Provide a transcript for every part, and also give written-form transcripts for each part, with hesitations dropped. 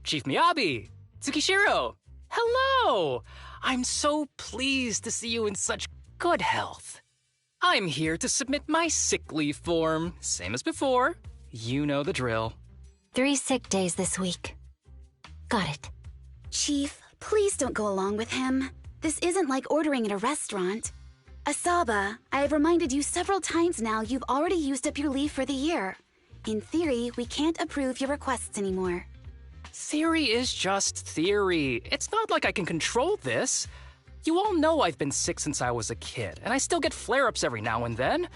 Chief Miyabi! Tsukishiro! Hello! I'm so pleased to see you in such good health. I'm here to submit my sick leave form, same as before. You know the drill. 3 sick days this week. Got it. Chief, please don't go along with him. This isn't like ordering at a restaurant. Asaba, I have reminded you several times now you've already used up your leave for the year. In theory, we can't approve your requests anymore. Theory is just theory. It's not like I can control this. You all know I've been sick since I was a kid, and I still get flare-ups every now and then.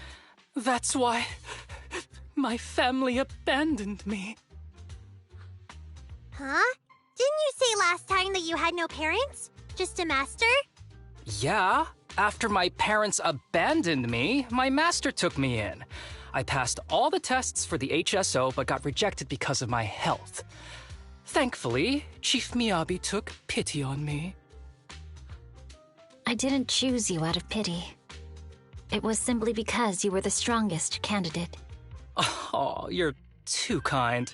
That's why my family abandoned me. Huh? Didn't you say last time that you had no parents? Just a master? Yeah, after my parents abandoned me, my master took me in. I passed all the tests for the HSO but got rejected because of my health. Thankfully, Chief Miyabi took pity on me. I didn't choose you out of pity. It was simply because you were the strongest candidate. Oh, you're too kind.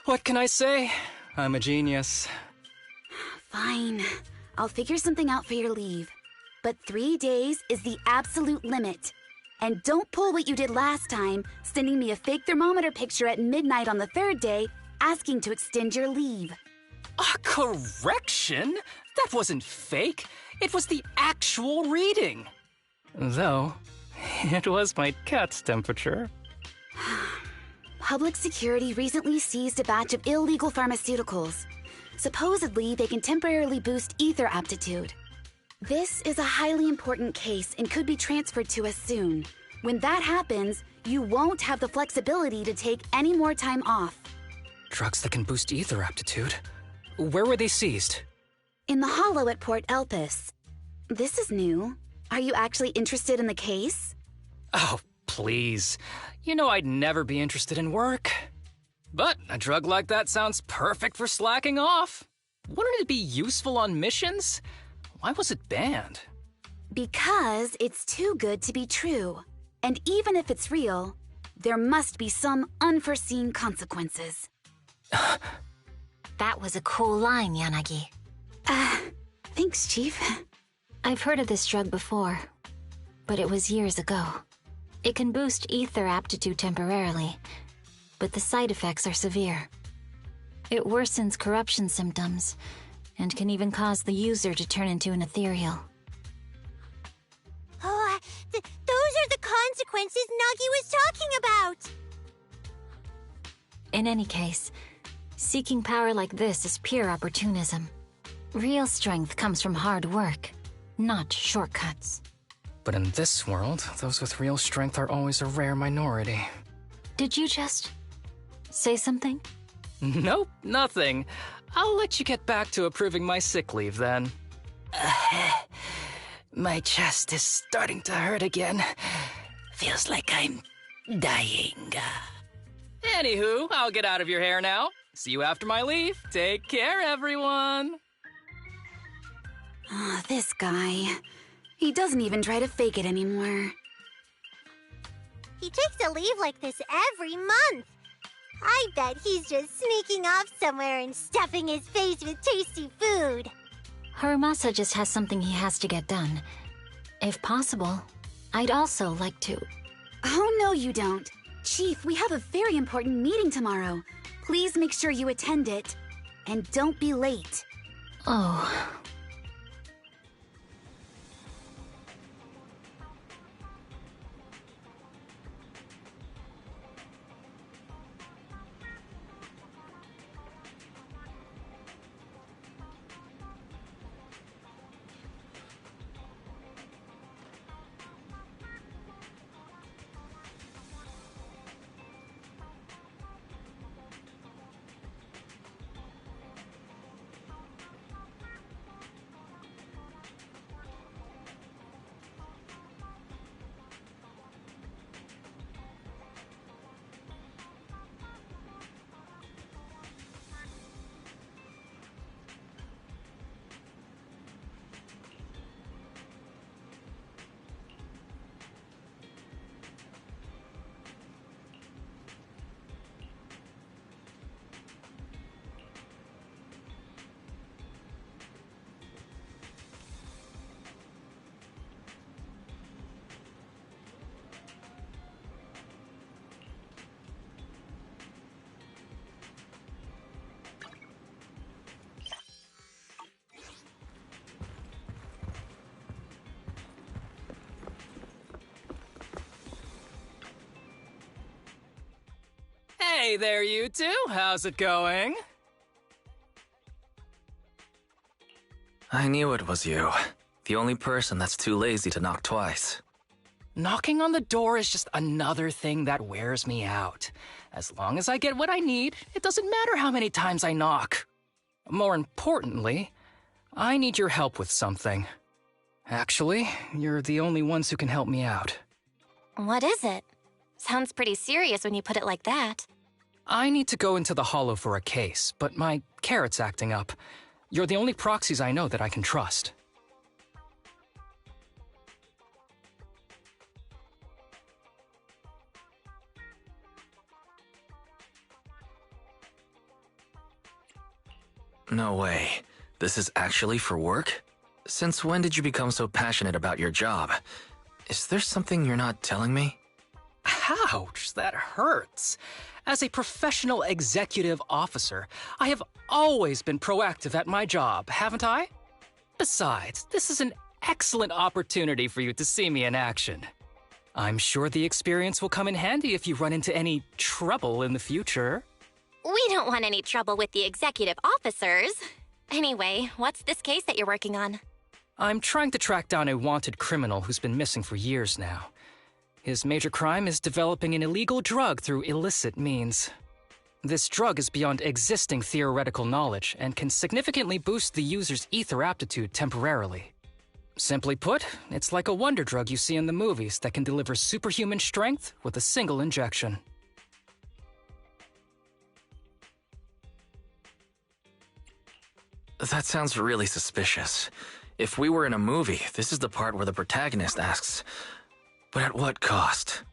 What can I say? I'm a genius. Fine. I'll figure something out for your leave. But 3 days is the absolute limit. And don't pull what you did last time, sending me a fake thermometer picture at midnight on the 3rd day, asking to extend your leave. A correction? That wasn't fake. It was the actual reading. Though, it was my cat's temperature. Public security recently seized a batch of illegal pharmaceuticals. Supposedly, they can temporarily boost ether aptitude. This is a highly important case and could be transferred to us soon. When that happens, you won't have the flexibility to take any more time off. Drugs that can boost ether aptitude? Where were they seized? In the hollow at Port Elpis. This is new. Are you actually interested in the case? Oh, please. You know I'd never be interested in work. But a drug like that sounds perfect for slacking off. Wouldn't it be useful on missions? Why was it banned? Because it's too good to be true. And even if it's real, there must be some unforeseen consequences. That was a cool line, Yanagi. Thanks, Chief. I've heard of this drug before, but it was years ago. It can boost ether aptitude temporarily, but the side effects are severe. It worsens corruption symptoms, and can even cause the user to turn into an ethereal. Oh, those are the consequences Nagi was talking about! In any case, seeking power like this is pure opportunism. Real strength comes from hard work, not shortcuts. But in this world, those with real strength are always a rare minority. Did you just say something? Nope, nothing. I'll let you get back to approving my sick leave then. My chest is starting to hurt again. Feels like I'm dying. Anywho, I'll get out of your hair now. See you after my leave. Take care, everyone. Oh, this guy. He doesn't even try to fake it anymore. He takes a leave like this every month. I bet he's just sneaking off somewhere and stuffing his face with tasty food. Haramusa just has something he has to get done. If possible, I'd also like to... Oh, no, you don't. Chief, we have a very important meeting tomorrow. Please make sure you attend it. And don't be late. Oh... Hey there, you two. How's it going? I knew it was you. The only person that's too lazy to knock twice. Knocking on the door is just another thing that wears me out. As long as I get what I need, it doesn't matter how many times I knock. More importantly, I need your help with something. Actually, you're the only ones who can help me out. What is it? Sounds pretty serious when you put it like that. I need to go into the Hollow for a case, but my carrot's acting up. You're the only proxies I know that I can trust. No way. This is actually for work? Since when did you become so passionate about your job? Is there something you're not telling me? Ouch, that hurts. As a professional executive officer, I have always been proactive at my job, haven't I? Besides, this is an excellent opportunity for you to see me in action. I'm sure the experience will come in handy if you run into any trouble in the future. We don't want any trouble with the executive officers. Anyway, what's this case that you're working on? I'm trying to track down a wanted criminal who's been missing for years now. His major crime is developing an illegal drug through illicit means. This drug is beyond existing theoretical knowledge and can significantly boost the user's ether aptitude temporarily. Simply put, it's like a wonder drug you see in the movies that can deliver superhuman strength with a single injection. That sounds really suspicious. If we were in a movie, this is the part where the protagonist asks, but at what cost?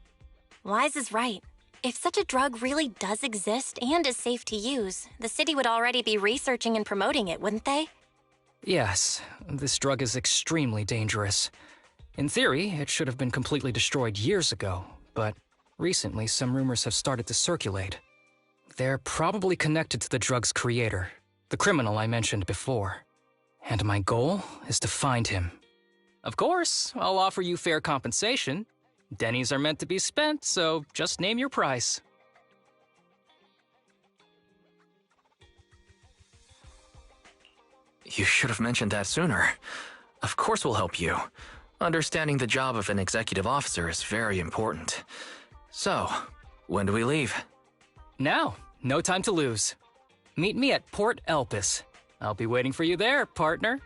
Wise is right. If such a drug really does exist and is safe to use, the city would already be researching and promoting it, wouldn't they? Yes, this drug is extremely dangerous. In theory, it should have been completely destroyed years ago, but recently some rumors have started to circulate. They're probably connected to the drug's creator, the criminal I mentioned before. And my goal is to find him. Of course, I'll offer you fair compensation. Dennies are meant to be spent, so just name your price. You should have mentioned that sooner. Of course we'll help you. Understanding the job of an executive officer is very important. So, when do we leave? Now, no time to lose. Meet me at Port Elpis. I'll be waiting for you there, partner.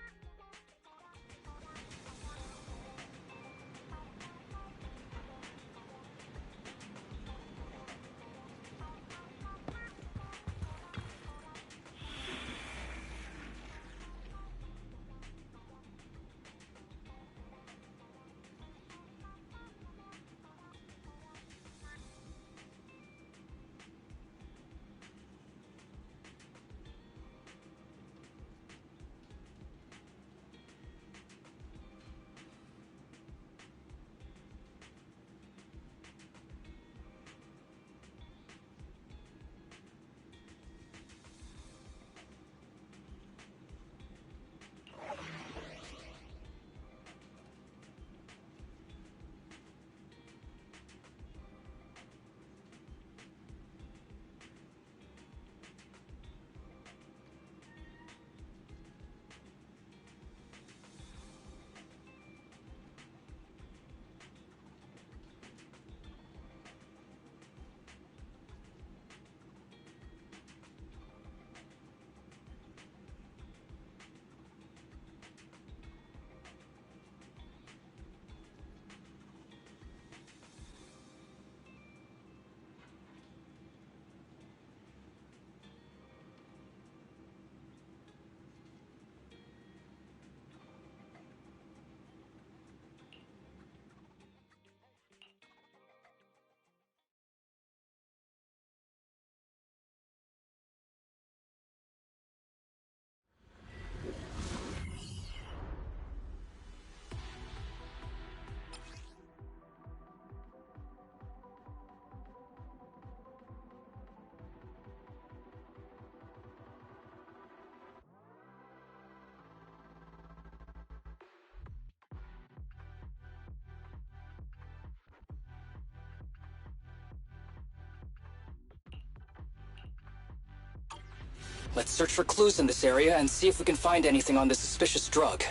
Let's search for clues in this area and see if we can find anything on this suspicious drug.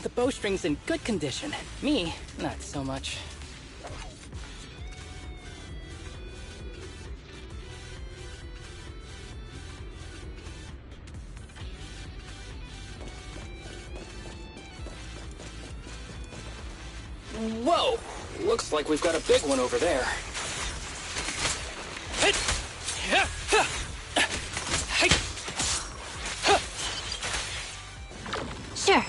The bowstring's in good condition. Me, not so much. Whoa! Looks like we've got a big one over there. Sure.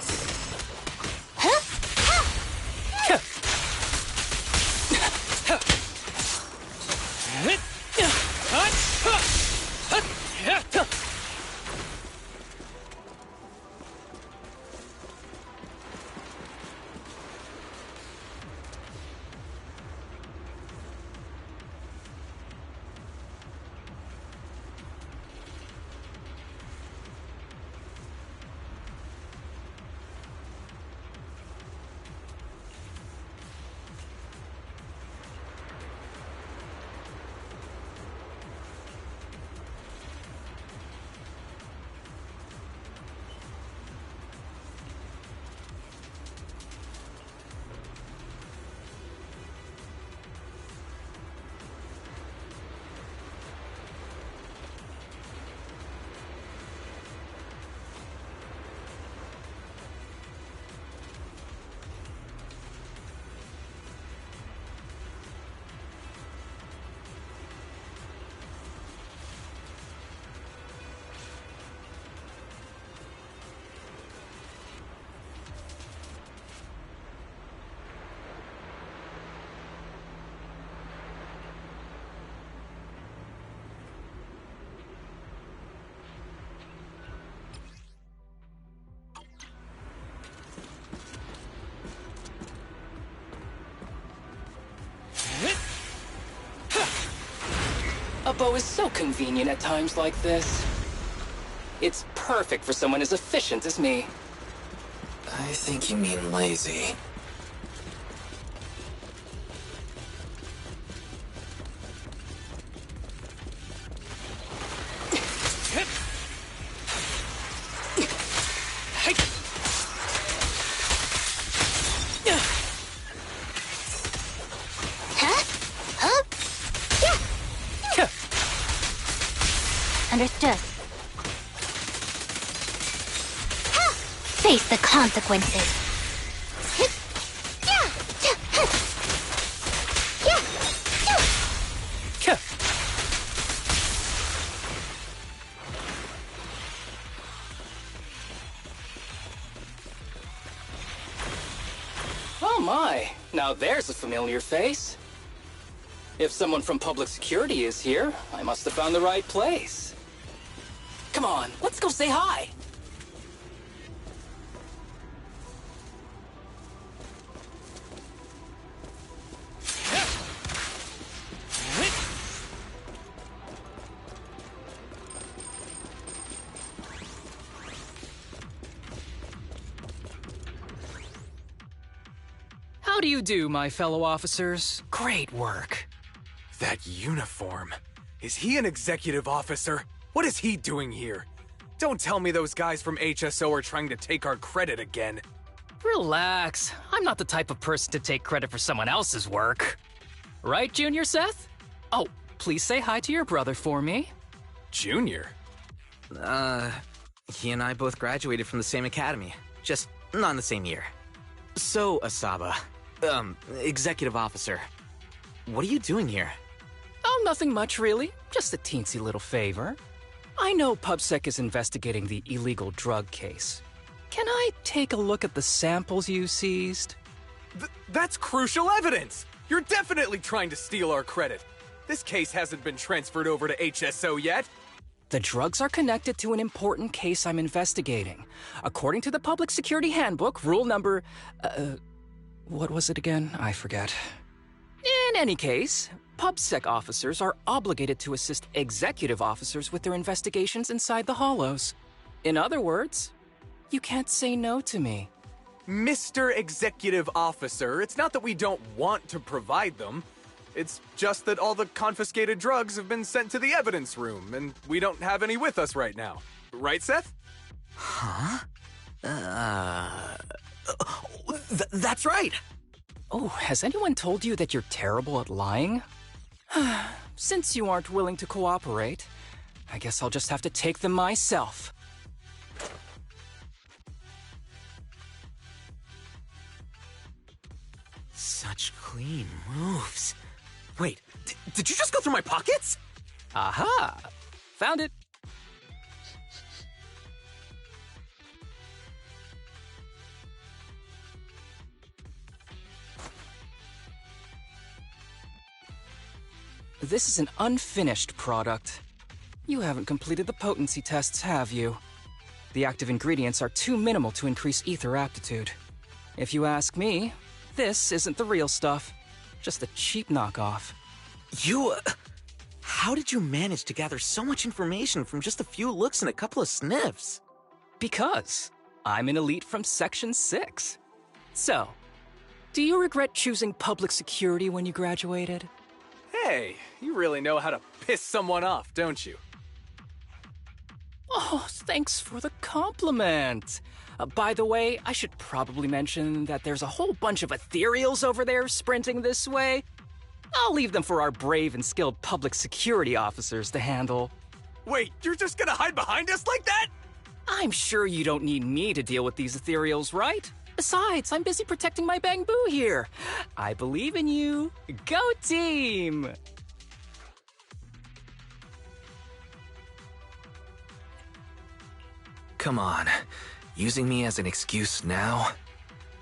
A bow is so convenient at times like this. It's perfect for someone as efficient as me. I think you mean lazy. Understood. Face the consequences. Oh my, now there's a familiar face. If someone from public security is here, I must have found the right place. Come on, let's go say hi. How do you do, my fellow officers? Great work. That uniform. Is he an executive officer? What is he doing here? Don't tell me those guys from HSO are trying to take our credit again. Relax. I'm not the type of person to take credit for someone else's work. Right, Junior Seth? Oh, please say hi to your brother for me. Junior? He and I both graduated from the same academy, just not in the same year. So, Asaba, executive officer, what are you doing here? Oh, nothing much, really. Just a teensy little favor. I know PubSec is investigating the illegal drug case. Can I take a look at the samples you seized? That's crucial evidence! You're definitely trying to steal our credit. This case hasn't been transferred over to HSO yet. The drugs are connected to an important case I'm investigating. According to the Public Security Handbook, rule number... what was it again? I forget. In any case, PubSec officers are obligated to assist executive officers with their investigations inside the Hollows. In other words, you can't say no to me. Mr. Executive Officer, it's not that we don't want to provide them. It's just that all the confiscated drugs have been sent to the evidence room, and we don't have any with us right now. Right, Seth? Huh? That's right! Oh, has anyone told you that you're terrible at lying? Since you aren't willing to cooperate, I guess I'll just have to take them myself. Such clean moves. Wait, did you just go through my pockets? Aha! Found it. This is an unfinished product. You haven't completed the potency tests, have you? The active ingredients are too minimal to increase ether aptitude. If you ask me, this isn't the real stuff, just a cheap knockoff. How did you manage to gather so much information from just a few looks and a couple of sniffs? Because I'm an elite from Section 6. So, do you regret choosing public security when you graduated? Hey, you really know how to piss someone off, don't you? Oh, thanks for the compliment. By the way, I should probably mention that there's a whole bunch of ethereals over there sprinting this way. I'll leave them for our brave and skilled public security officers to handle. Wait, you're just gonna hide behind us like that? I'm sure you don't need me to deal with these ethereals, right? Besides, I'm busy protecting my bamboo here. I believe in you. Go team! Come on. Using me as an excuse now?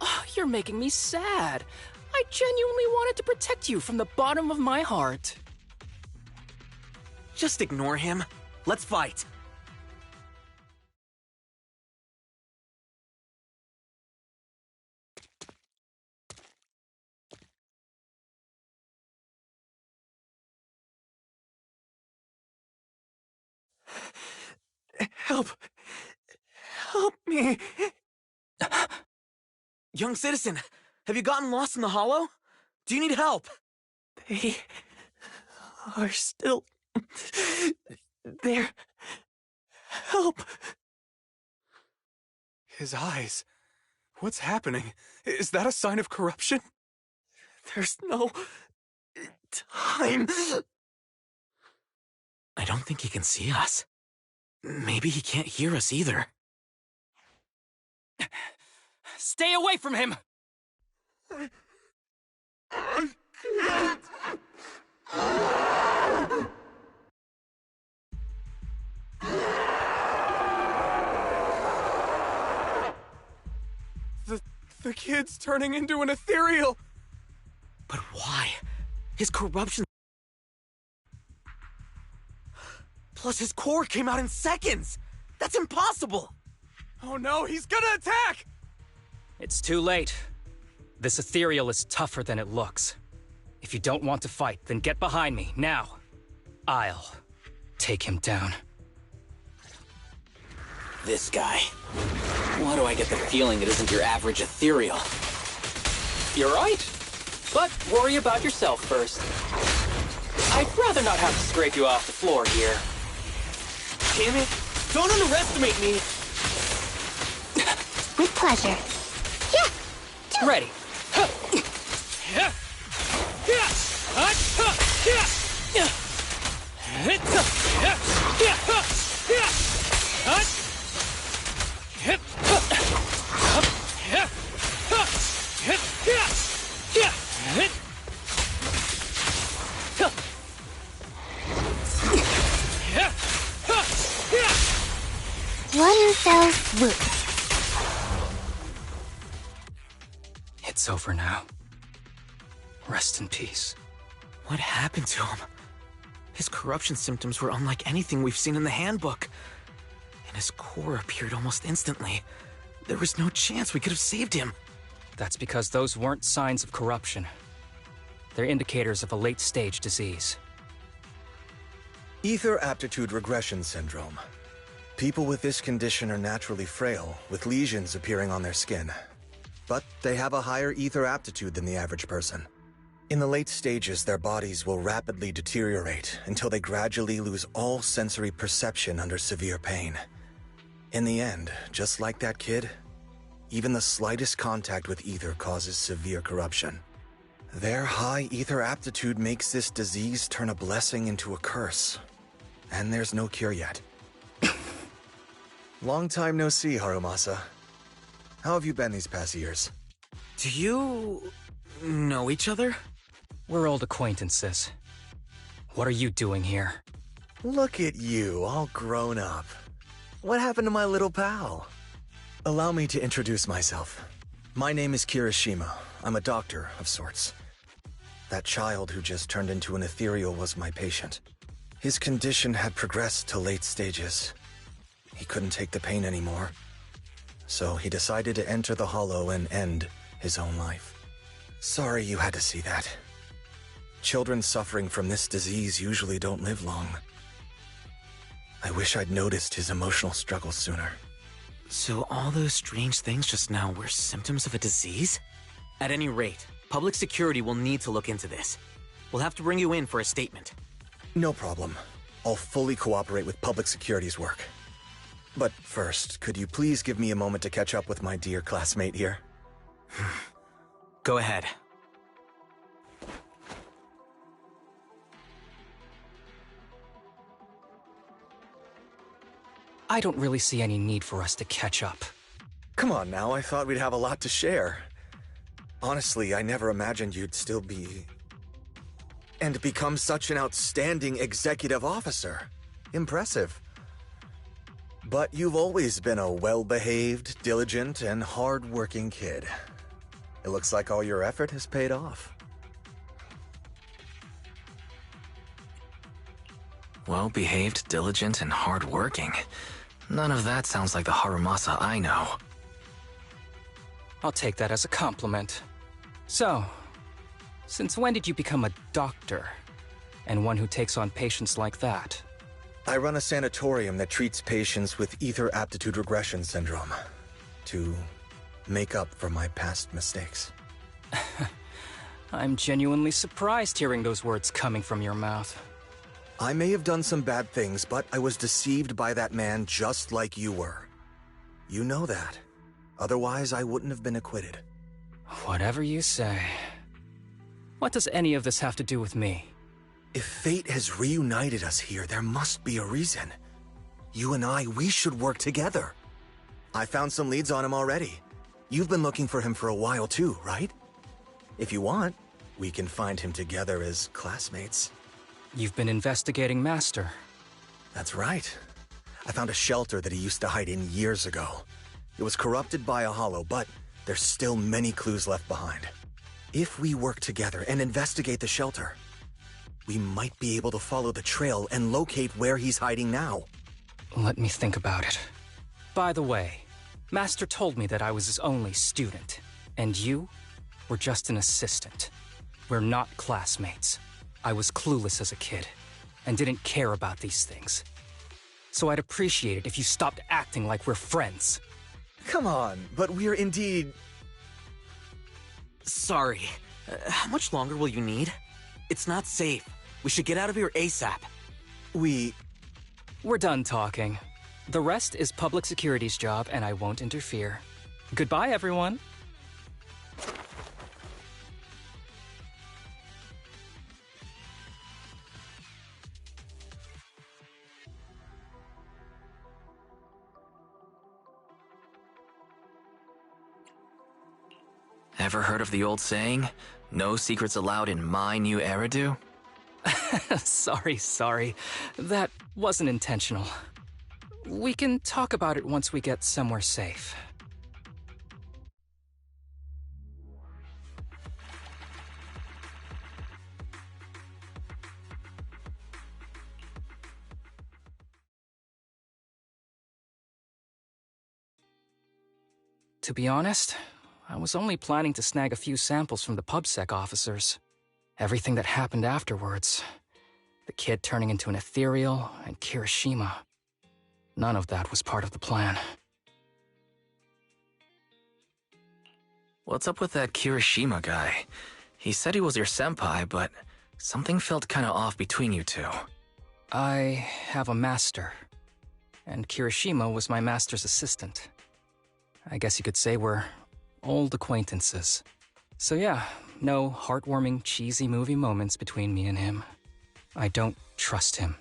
Oh, you're making me sad. I genuinely wanted to protect you from the bottom of my heart. Just ignore him. Let's fight. Help! Help me! Young citizen, have you gotten lost in the hollow? Do you need help? They are still there. Help! His eyes. What's happening? Is that a sign of corruption? There's no time. I don't think he can see us. Maybe he can't hear us either. Stay away from him! I can't! The kid's turning into an ethereal! But why? His corruption... Plus his core came out in seconds! That's impossible! Oh no, he's gonna attack! It's too late. This ethereal is tougher than it looks. If you don't want to fight, then get behind me, now. I'll take him down. This guy. Why do I get the feeling it isn't your average ethereal? You're right. But worry about yourself first. I'd rather not have to scrape you off the floor here. Damn it! Don't underestimate me! With pleasure. Ready. One fell swoop. It's over now. Rest in peace. What happened to him? His corruption symptoms were unlike anything we've seen in the handbook. And his core appeared almost instantly. There was no chance we could have saved him. That's because those weren't signs of corruption. They're indicators of a late-stage disease. Ether aptitude regression syndrome. People with this condition are naturally frail, with lesions appearing on their skin. but they have a higher ether aptitude than the average person. In the late stages, their bodies will rapidly deteriorate until they gradually lose all sensory perception under severe pain. In the end, just like that kid, even the slightest contact with ether causes severe corruption. Their high ether aptitude makes this disease turn a blessing into a curse. And there's no cure yet. Long time no see, Haramusa. How have you been these past years? Do you know each other? We're old acquaintances. What are you doing here? Look at you, all grown up. What happened to my little pal? Allow me to introduce myself. My name is Kirishima. I'm a doctor of sorts. That child who just turned into an ethereal was my patient. His condition had progressed to late stages. He couldn't take the pain anymore. So he decided to enter the Hollow and end his own life. Sorry you had to see that. Children suffering from this disease usually don't live long. I wish I'd noticed his emotional struggles sooner. So all those strange things just now were symptoms of a disease? At any rate, public security will need to look into this. We'll have to bring you in for a statement. No problem. I'll fully cooperate with public security's work. But first, could you please give me a moment to catch up with my dear classmate here? Go ahead. I don't really see any need for us to catch up. Come on now, I thought we'd have a lot to share. Honestly, I never imagined you'd still be... and become such an outstanding executive officer. Impressive. But you've always been a well-behaved, diligent, and hard-working kid. It looks like all your effort has paid off. Well-behaved, diligent, and hardworking. None of that sounds like the Haramusa I know. I'll take that as a compliment. So, since when did you become a doctor? And one who takes on patients like that? I run a sanatorium that treats patients with ether aptitude regression syndrome. To make up for my past mistakes. I'm genuinely surprised hearing those words coming from your mouth. I may have done some bad things, but I was deceived by that man just like you were. You know that. Otherwise, I wouldn't have been acquitted. Whatever you say. What does any of this have to do with me? If fate has reunited us here, there must be a reason. You and I, we should work together. I found some leads on him already. You've been looking for him for a while too, right? If you want, we can find him together as classmates. You've been investigating Master. That's right. I found a shelter that he used to hide in years ago. It was corrupted by a hollow, but there's still many clues left behind. If we work together and investigate the shelter, we might be able to follow the trail and locate where he's hiding now. Let me think about it. By the way, Master told me that I was his only student, and you were just an assistant. We're not classmates. I was clueless as a kid, and didn't care about these things. So I'd appreciate it if you stopped acting like we're friends. Come on, but we're indeed... Sorry. How much longer will you need? It's not safe. We should get out of here ASAP. We're done talking. The rest is public security's job, and I won't interfere. Goodbye, everyone. Ever heard of the old saying, no secrets allowed in my new Eridu? Sorry. That wasn't intentional. We can talk about it once we get somewhere safe. To be honest, I was only planning to snag a few samples from the PubSec officers. Everything that happened afterwards. The kid turning into an ethereal, and Kirishima. None of that was part of the plan. What's up with that Kirishima guy? He said he was your senpai, but something felt kinda off between you two. I have a master, and Kirishima was my master's assistant. I guess you could say we're old acquaintances. So yeah, no heartwarming, cheesy movie moments between me and him. I don't trust him.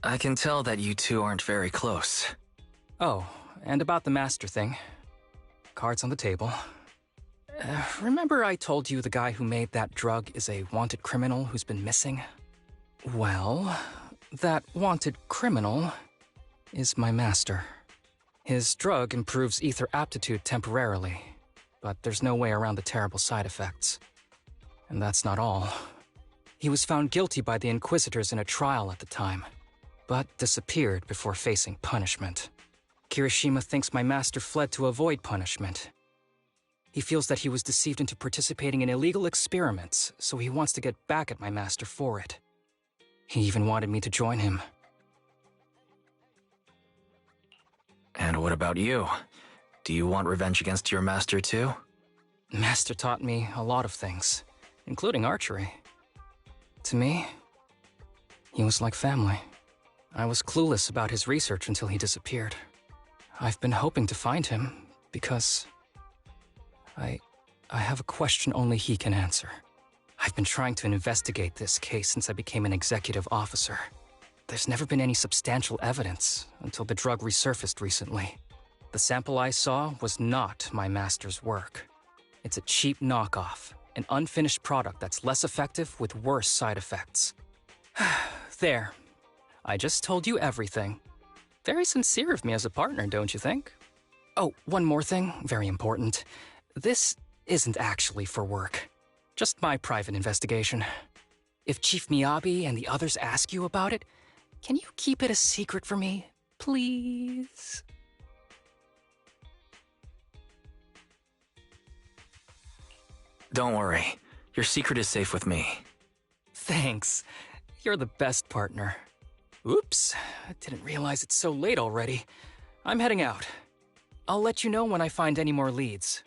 I can tell that you two aren't very close. Oh, and about the master thing. Cards on the table. Remember I told you the guy who made that drug is a wanted criminal who's been missing? Well, that wanted criminal is my master. His drug improves ether aptitude temporarily, but there's no way around the terrible side effects. And that's not all. He was found guilty by the Inquisitors in a trial at the time, but disappeared before facing punishment. Kirishima thinks my master fled to avoid punishment. He feels that he was deceived into participating in illegal experiments, so he wants to get back at my master for it. He even wanted me to join him. And what about you? Do you want revenge against your master too? Master taught me a lot of things, including archery. To me, he was like family. I was clueless about his research until he disappeared. I've been hoping to find him because I have a question only he can answer. I've been trying to investigate this case since I became an executive officer. There's never been any substantial evidence until the drug resurfaced recently. The sample I saw was not my master's work. It's a cheap knockoff, an unfinished product that's less effective with worse side effects. There. I just told you everything. Very sincere of me as a partner, don't you think? Oh, one more thing, very important. This isn't actually for work. Just my private investigation. If Chief Miyabi and the others ask you about it, can you keep it a secret for me, please? Don't worry. Your secret is safe with me. Thanks. You're the best partner. Oops, I didn't realize it's so late already. I'm heading out. I'll let you know when I find any more leads.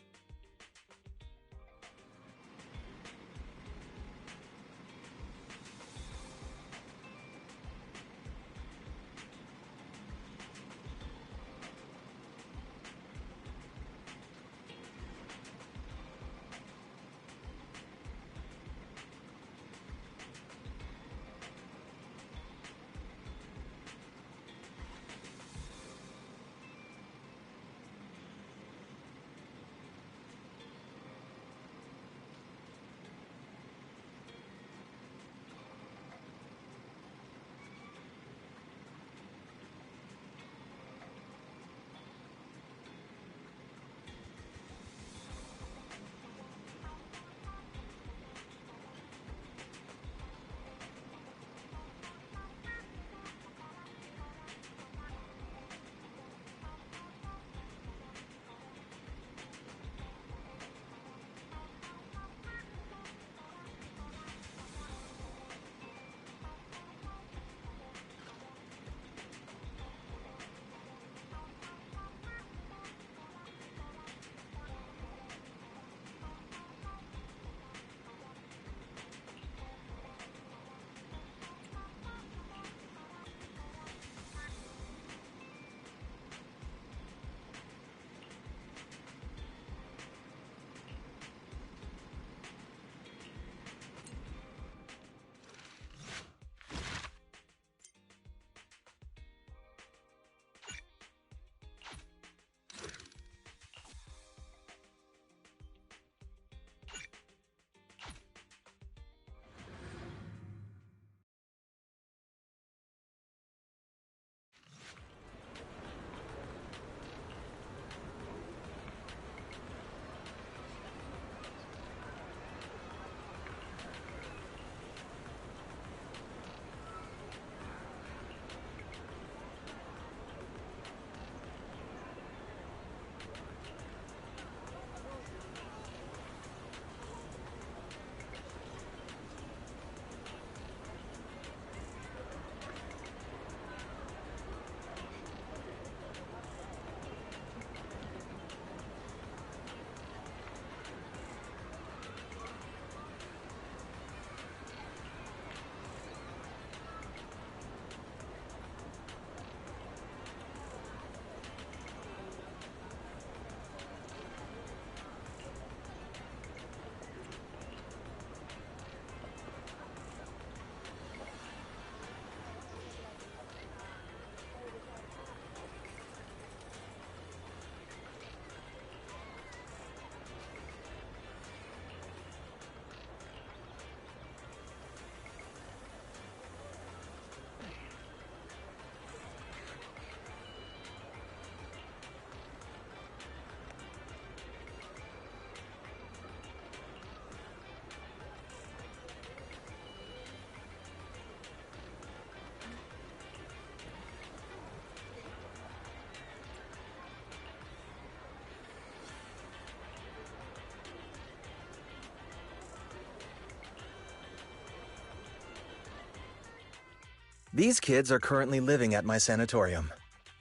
These kids are currently living at my sanatorium.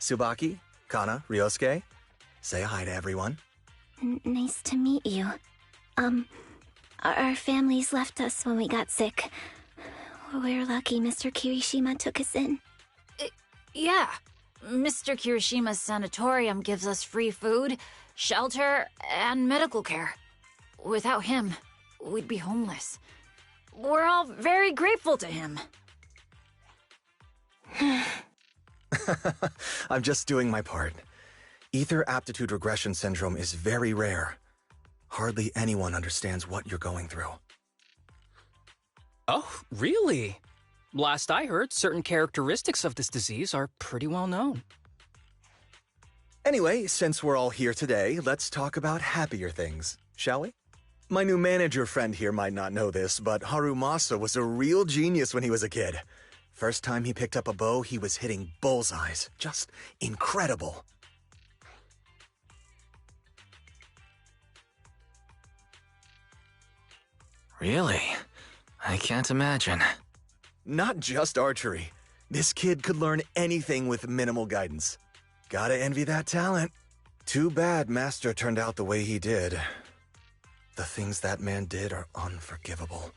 Tsubaki, Kana, Ryosuke, say hi to everyone. Nice to meet you. Our families left us when we got sick. We're lucky Mr. Kirishima took us in. Yeah. Mr. Kirishima's sanatorium gives us free food, shelter, and medical care. Without him, we'd be homeless. We're all very grateful to him. I'm just doing my part. Ether aptitude regression syndrome is very rare. Hardly anyone understands what you're going through. Oh, really? Last I heard, certain characteristics of this disease are pretty well known. Anyway, since we're all here today, let's talk about happier things, shall we? My new manager friend here might not know this, but Haramusa was a real genius when he was a kid. First time he picked up a bow, he was hitting bullseyes. Just incredible. Really? I can't imagine. Not just archery. This kid could learn anything with minimal guidance. Gotta envy that talent. Too bad Master turned out the way he did. The things that man did are unforgivable.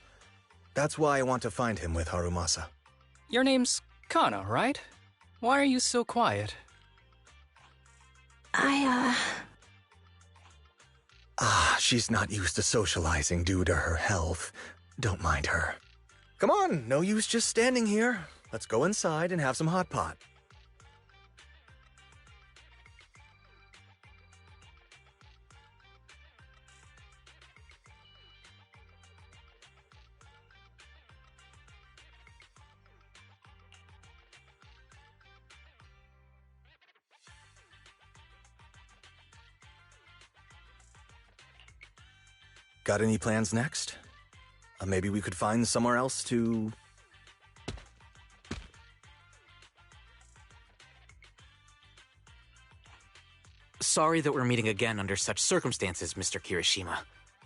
That's why I want to find him with Haramusa. Your name's Kana, right? Why are you so quiet? She's not used to socializing due to her health. Don't mind her. Come on, no use just standing here. Let's go inside and have some hot pot. Got any plans next? Maybe we could find somewhere else to... Sorry that we're meeting again under such circumstances, Mr. Kirishima.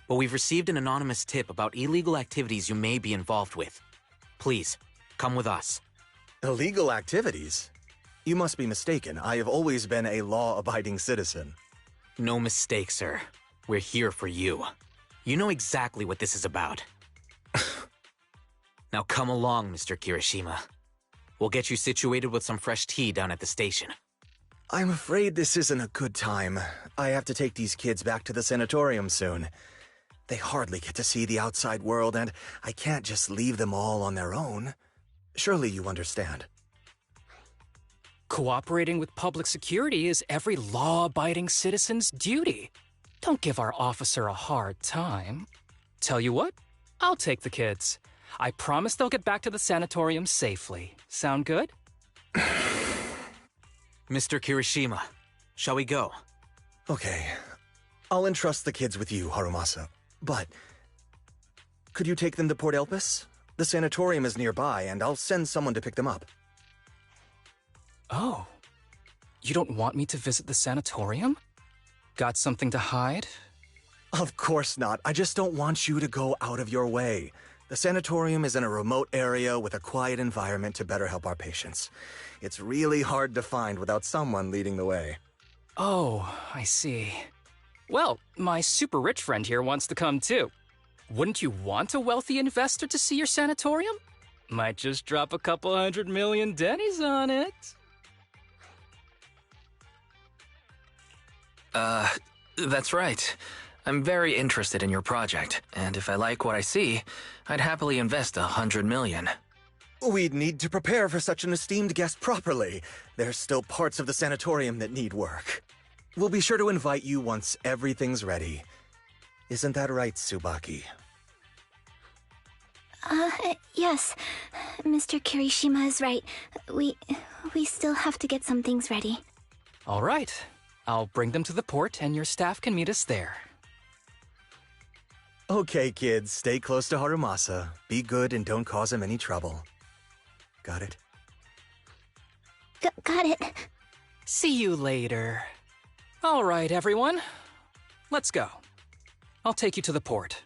But we've received an anonymous tip about illegal activities you may be involved with. Please, come with us. Illegal activities? You must be mistaken. I have always been a law-abiding citizen. No mistake, sir. We're here for you. You know exactly what this is about. Now come along, Mr. Kirishima. We'll get you situated with some fresh tea down at the station. I'm afraid this isn't a good time. I have to take these kids back to the sanatorium soon. They hardly get to see the outside world, and I can't just leave them all on their own. Surely you understand. Cooperating with public security is every law-abiding citizen's duty. Don't give our officer a hard time. Tell you what, I'll take the kids. I promise they'll get back to the sanatorium safely. Sound good? Mr. Kirishima, shall we go? Okay. I'll entrust the kids with you, Haramusa. But... could you take them to Port Elpis? The sanatorium is nearby, and I'll send someone to pick them up. Oh. You don't want me to visit the sanatorium? Got something to hide? Of course not. I just don't want you to go out of your way. The sanatorium is in a remote area with a quiet environment to better help our patients. It's really hard to find without someone leading the way. Oh, I see. Well, my super rich friend here wants to come too. Wouldn't you want a wealthy investor to see your sanatorium? Might just drop a couple 100 million dennies on it. That's right. I'm very interested in your project, and if I like what I see, I'd happily invest 100 million. We'd need to prepare for such an esteemed guest properly. There's still parts of the sanatorium that need work. We'll be sure to invite you once everything's ready. Isn't that right, Tsubaki? Yes. Mr. Kirishima is right. We still have to get some things ready. All right. I'll bring them to the port, and your staff can meet us there. Okay, kids, stay close to Haramusa. Be good and don't cause him any trouble. Got it? Got it. See you later. All right, everyone. Let's go. I'll take you to the port.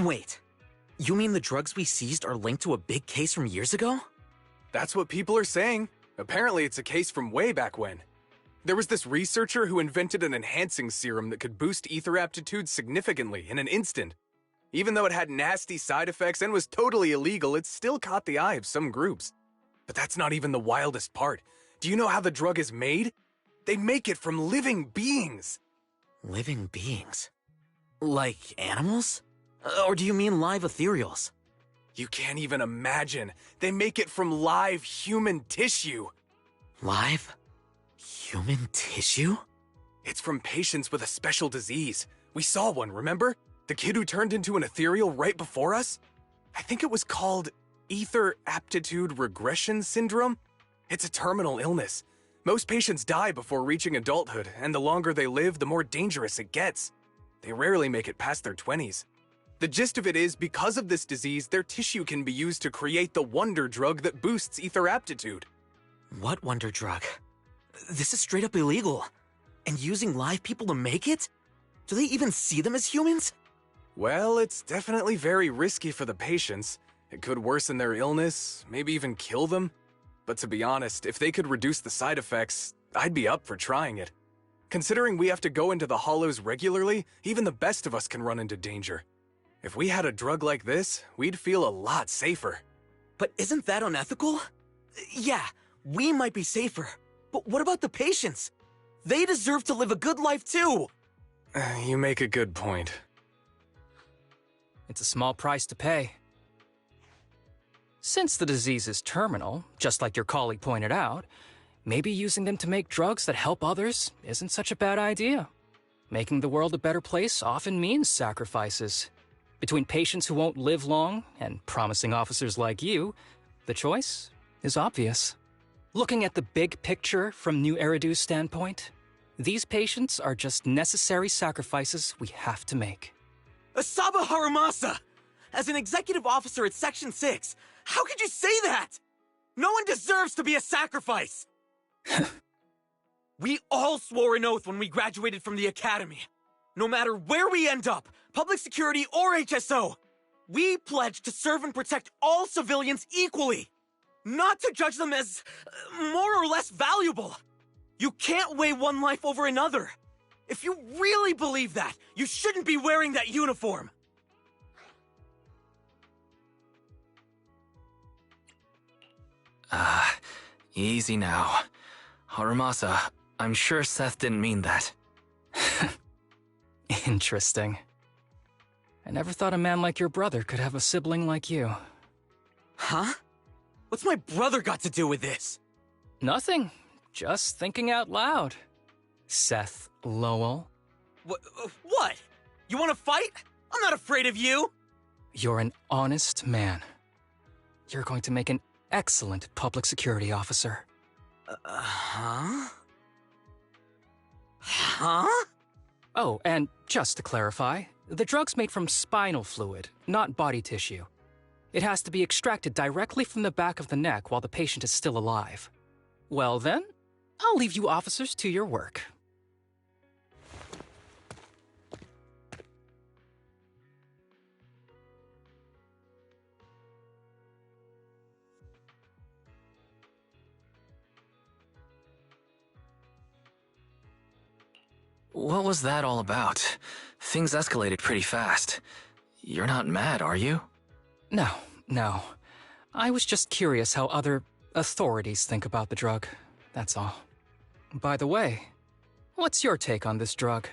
Wait. You mean the drugs we seized are linked to a big case from years ago? That's what people are saying. Apparently it's a case from way back when. There was this researcher who invented an enhancing serum that could boost ether aptitude significantly in an instant. Even though it had nasty side effects and was totally illegal, it still caught the eye of some groups. But that's not even the wildest part. Do you know how the drug is made? They make it from living beings. Living beings? Like animals? Or do you mean live ethereals? You can't even imagine. They make it from live human tissue. Live? Human tissue? It's from patients with a special disease. We saw one, remember? The kid who turned into an ethereal right before us? I think it was called Ether Aptitude Regression Syndrome. It's a terminal illness. Most patients die before reaching adulthood, and the longer they live, the more dangerous it gets. They rarely make it past their 20s. The gist of it is, because of this disease, their tissue can be used to create the wonder drug that boosts ether aptitude. What wonder drug? This is straight up illegal. And using live people to make it? Do they even see them as humans? Well, it's definitely very risky for the patients. It could worsen their illness, maybe even kill them. But to be honest, if they could reduce the side effects, I'd be up for trying it. Considering we have to go into the hollows regularly, even the best of us can run into danger. If we had a drug like this, we'd feel a lot safer. But isn't that unethical? Yeah, we might be safer. But what about the patients? They deserve to live a good life too! You make a good point. It's a small price to pay. Since the disease is terminal, just like your colleague pointed out, maybe using them to make drugs that help others isn't such a bad idea. Making the world a better place often means sacrifices. Between patients who won't live long and promising officers like you, the choice is obvious. Looking at the big picture from New Eridu's standpoint, these patients are just necessary sacrifices we have to make. Asaba Haramusa! As an executive officer at Section 6, how could you say that? No one deserves to be a sacrifice! We all swore an oath when we graduated from the academy. No matter where we end up, public security or HSO, we pledged to serve and protect all civilians equally, not to judge them as more or less valuable. You can't weigh one life over another. If you really believe that, you shouldn't be wearing that uniform. Easy now. Haramasa, I'm sure Seth didn't mean that. Interesting. I never thought a man like your brother could have a sibling like you. Huh? What's my brother got to do with this? Nothing. Just thinking out loud. Seth Lowell. What? You want to fight? I'm not afraid of you! You're an honest man. You're going to make an excellent public security officer. Huh? Huh? Oh, and just to clarify, the drug's made from spinal fluid, not body tissue. It has to be extracted directly from the back of the neck while the patient is still alive. Well then, I'll leave you officers to your work. What was that all about? Things escalated pretty fast. You're not mad, are you? No. I was just curious how other authorities think about the drug, that's all. By the way, what's your take on this drug?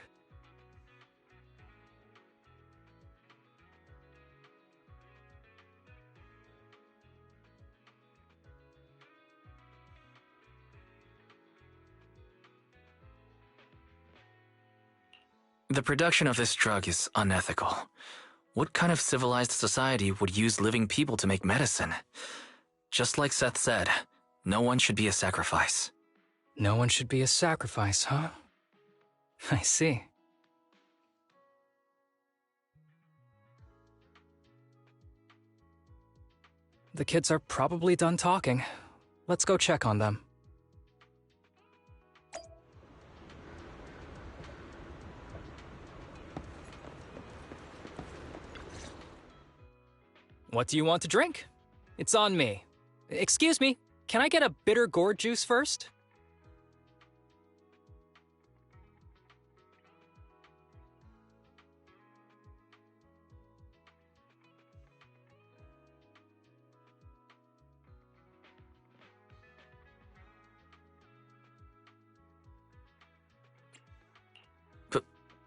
The production of this drug is unethical. What kind of civilized society would use living people to make medicine? Just like Seth said, no one should be a sacrifice. No one should be a sacrifice, huh? I see. The kids are probably done talking. Let's go check on them. What do you want to drink? It's on me. Excuse me, can I get a bitter gourd juice first?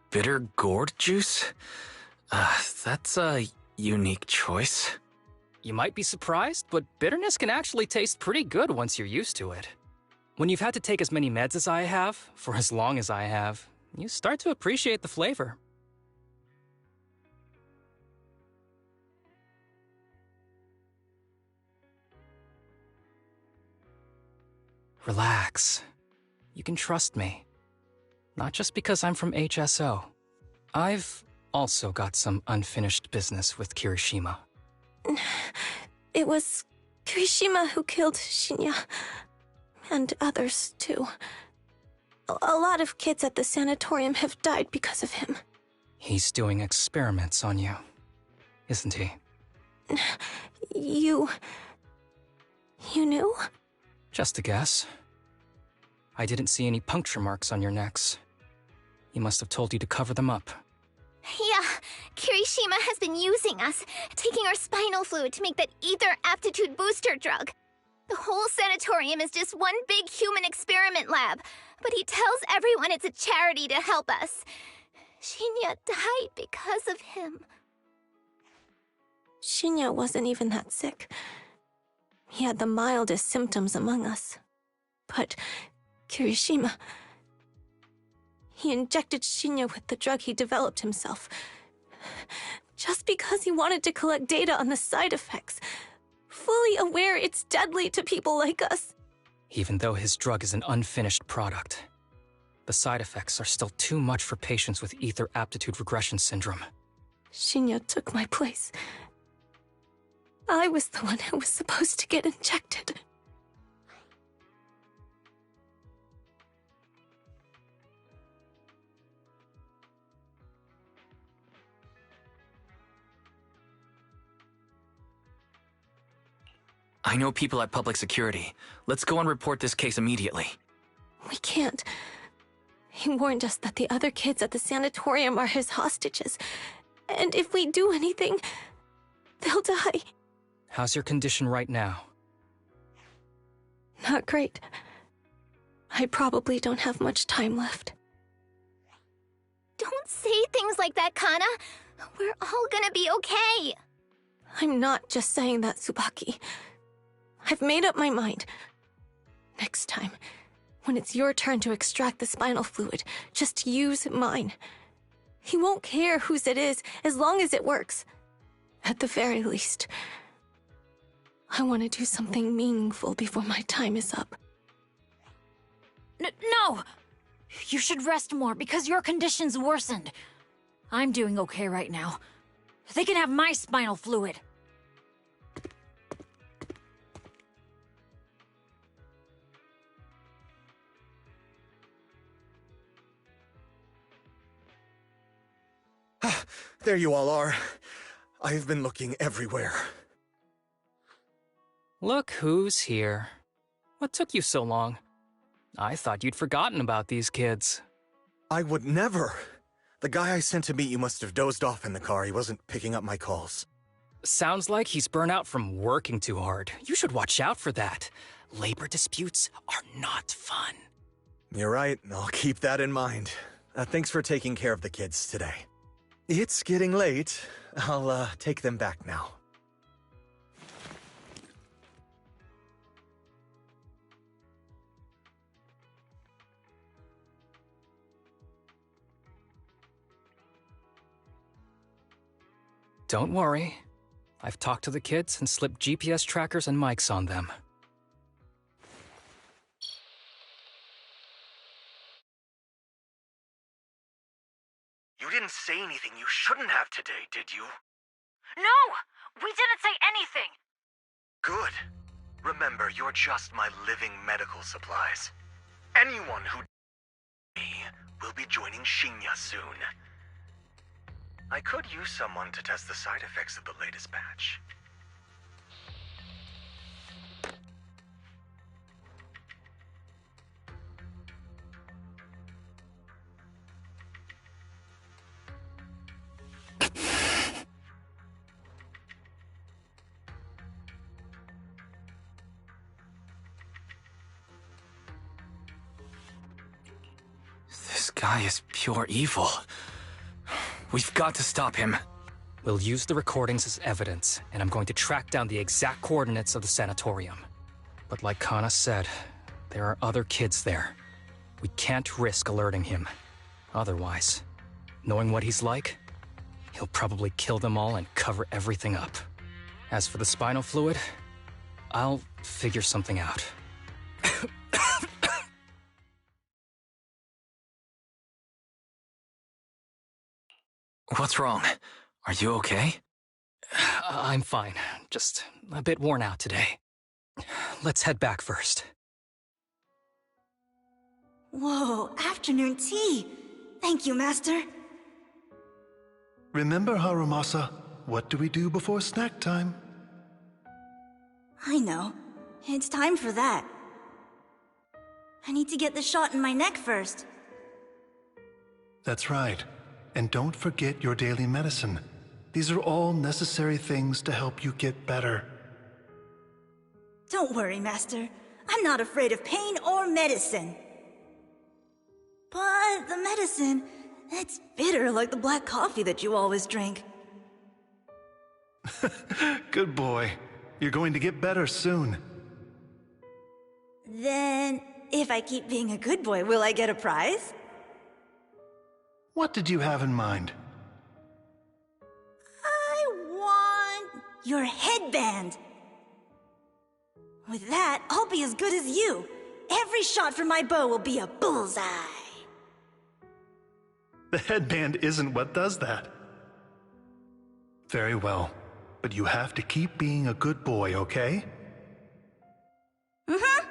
Bitter gourd juice? That's a unique choice. You might be surprised, but bitterness can actually taste pretty good once you're used to it. When you've had to take as many meds as I have, for as long as I have, you start to appreciate the flavor. Relax. You can trust me. Not just because I'm from HSO. I've also got some unfinished business with Kirishima. It was Kirishima who killed Shinya. And others, too. A lot of kids at the sanatorium have died because of him. He's doing experiments on you, isn't he? You knew? Just a guess. I didn't see any puncture marks on your necks. He must have told you to cover them up. Yeah, Kirishima has been using us, taking our spinal fluid to make that ether aptitude booster drug. The whole sanatorium is just one big human experiment lab, but he tells everyone it's a charity to help us. Shinya died because of him. Shinya wasn't even that sick. He had the mildest symptoms among us. But Kirishima... He injected Shinya with the drug he developed himself. Just because he wanted to collect data on the side effects, fully aware it's deadly to people like us. Even though his drug is an unfinished product, the side effects are still too much for patients with ether aptitude regression syndrome. Shinya took my place. I was the one who was supposed to get injected. I know people at public security. Let's go and report this case immediately. We can't. He warned us that the other kids at the sanatorium are his hostages. And if we do anything, they'll die. How's your condition right now? Not great. I probably don't have much time left. Don't say things like that, Kana. We're all gonna be okay. I'm not just saying that, Tsubaki. I've made up my mind. Next time, when it's your turn to extract the spinal fluid, just use mine. He won't care whose it is, as long as it works. At the very least, I want to do something meaningful before my time is up. No! You should rest more because your condition's worsened. I'm doing okay right now. They can have my spinal fluid. There you all are. I've been looking everywhere. Look who's here. What took you so long? I thought you'd forgotten about these kids. I would never. The guy I sent to meet you must have dozed off in the car. He wasn't picking up my calls. Sounds like he's burnt out from working too hard. You should watch out for that. Labor disputes are not fun. You're right. I'll keep that in mind. Thanks for taking care of the kids today. It's getting late. I'll take them back now. Don't worry. I've talked to the kids and slipped GPS trackers and mics on them. You didn't say anything you shouldn't have today, did you? No! We didn't say anything! Good. Remember, you're just my living medical supplies. Anyone who me will be joining Shinya soon. I could use someone to test the side effects of the latest batch. guy is pure evil. We've got to stop him. We'll use the recordings as evidence, and I'm going to track down the exact coordinates of the sanatorium. But like Kana said, there are other kids there. We can't risk alerting him. Otherwise, knowing what he's like, he'll probably kill them all and cover everything up. As for the spinal fluid, I'll figure something out. What's wrong? Are you okay? I'm fine. Just a bit worn out today. Let's head back first. Whoa, afternoon tea! Thank you, Master. Remember, Haramusa, what do we do before snack time? I know. It's time for that. I need to get the shot in my neck first. That's right. And don't forget your daily medicine. These are all necessary things to help you get better. Don't worry, Master. I'm not afraid of pain or medicine. But the medicine, it's bitter like the black coffee that you always drink. Good boy. You're going to get better soon. Then, if I keep being a good boy, will I get a prize? What did you have in mind? I want your headband. With that, I'll be as good as you. Every shot from my bow will be a bullseye. The headband isn't what does that. Very well, but you have to keep being a good boy, okay? Mm-hmm.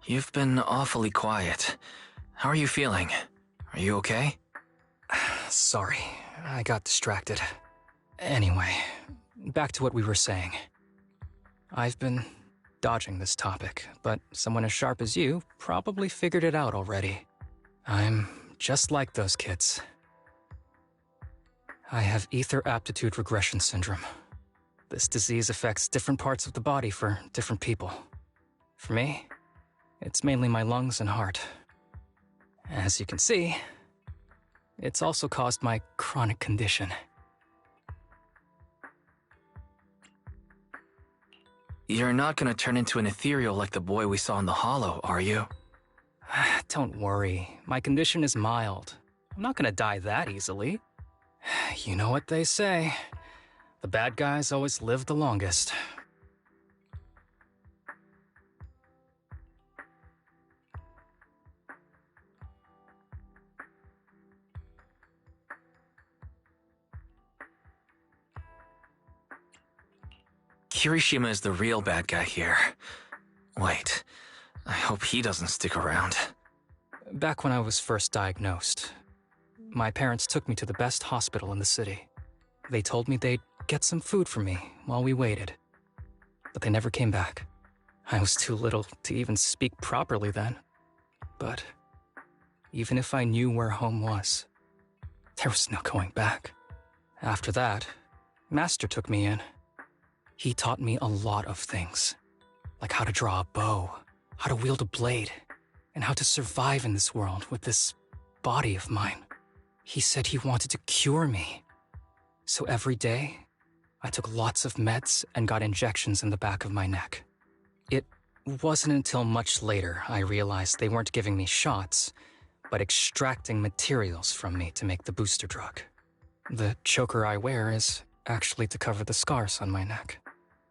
You've been awfully quiet. How are you feeling? Are you okay? Sorry, I got distracted. Anyway, back to what we were saying. I've been dodging this topic, but someone as sharp as you probably figured it out already. I'm just like those kids. I have ether aptitude regression syndrome. This disease affects different parts of the body for different people. For me, it's mainly my lungs and heart. As you can see, it's also caused my chronic condition. You're not gonna turn into an ethereal like the boy we saw in the hollow, are you? Don't worry, my condition is mild. I'm not gonna die that easily. You know what they say. The bad guys always live the longest. Kirishima is the real bad guy here. Wait, I hope he doesn't stick around. Back when I was first diagnosed, my parents took me to the best hospital in the city. They told me they'd get some food for me while we waited. But they never came back. I was too little to even speak properly then. But even if I knew where home was, there was no going back. After that, Master took me in. He taught me a lot of things, like how to draw a bow, how to wield a blade, and how to survive in this world with this body of mine. He said he wanted to cure me. So every day, I took lots of meds and got injections in the back of my neck. It wasn't until much later I realized they weren't giving me shots, but extracting materials from me to make the booster drug. The choker I wear is actually to cover the scars on my neck.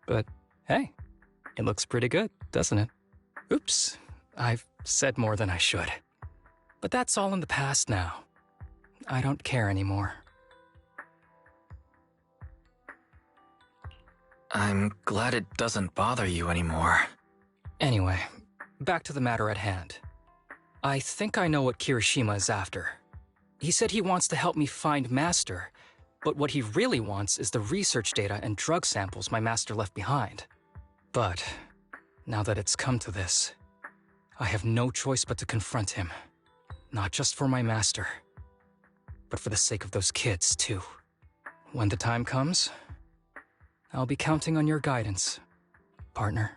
But hey, it looks pretty good, doesn't it? Oops, I've said more than I should. But that's all in the past now. I don't care anymore. I'm glad it doesn't bother you anymore. Anyway, back to the matter at hand. I think I know what Kirishima is after. He said he wants to help me find Master, But what he really wants is the research data and drug samples my master left behind. But now that it's come to this, I have no choice but to confront him. Not just for my master, but for the sake of those kids, too. When the time comes, I'll be counting on your guidance, partner.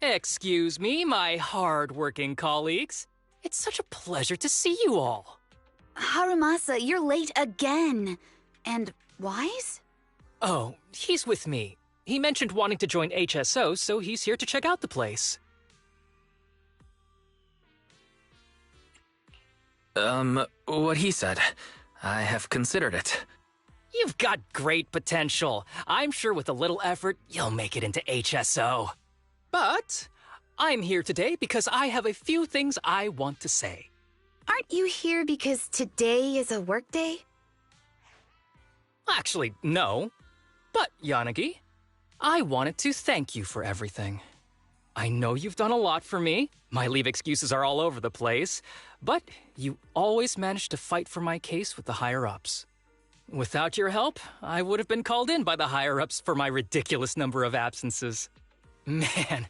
Excuse me, my hard-working colleagues. It's such a pleasure to see you all. Haramasa, you're late again. And Wise? Oh, he's with me. He mentioned wanting to join HSO, so he's here to check out the place. What he said. I have considered it. You've got great potential. I'm sure with a little effort, you'll make it into HSO. But I'm here today because I have a few things I want to say. Aren't you here because today is a work day? Actually, no. But, Yanagi, I wanted to thank you for everything. I know you've done a lot for me. My leave excuses are all over the place. But you always managed to fight for my case with the higher-ups. Without your help, I would have been called in by the higher-ups for my ridiculous number of absences. Man,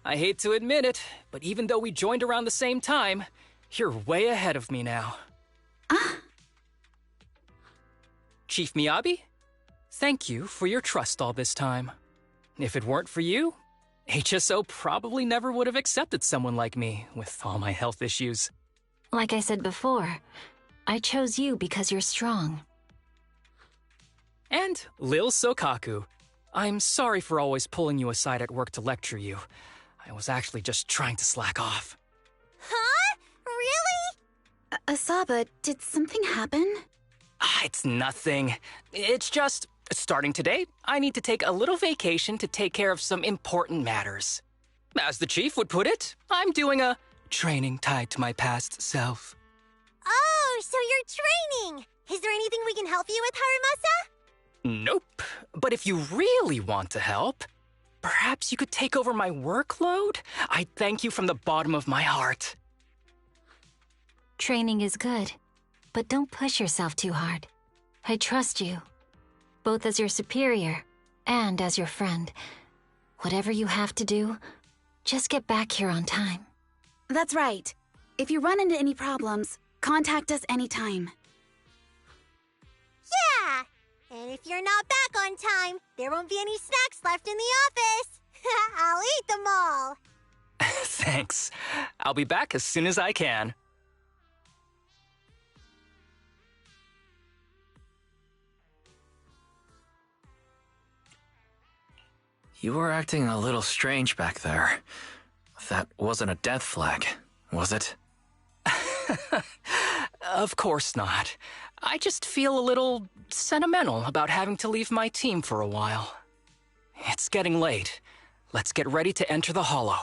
I hate to admit it, but even though we joined around the same time, you're way ahead of me now. Chief Miyabi, thank you for your trust all this time. If it weren't for you, HSO probably never would have accepted someone like me with all my health issues. Like I said before, I chose you because you're strong. And Lil Sokaku, I'm sorry for always pulling you aside at work to lecture you. I was actually just trying to slack off. Huh? Really? Asaba, did something happen? It's nothing. It's just, starting today, I need to take a little vacation to take care of some important matters. As the chief would put it, I'm doing a training tied to my past self. Oh, so you're training! Is there anything we can help you with, Haramusa? Nope. But if you really want to help, perhaps you could take over my workload? I thank you from the bottom of my heart. Training is good, but don't push yourself too hard. I trust you, both as your superior and as your friend. Whatever you have to do, just get back here on time. That's right. If you run into any problems, contact us anytime. Yeah! And if you're not back on time, there won't be any snacks left in the office. I'll eat them all. Thanks. I'll be back as soon as I can. You were acting a little strange back there. That wasn't a death flag, was it? Of course not. I just feel a little sentimental about having to leave my team for a while. It's getting late. Let's get ready to enter the Hollow.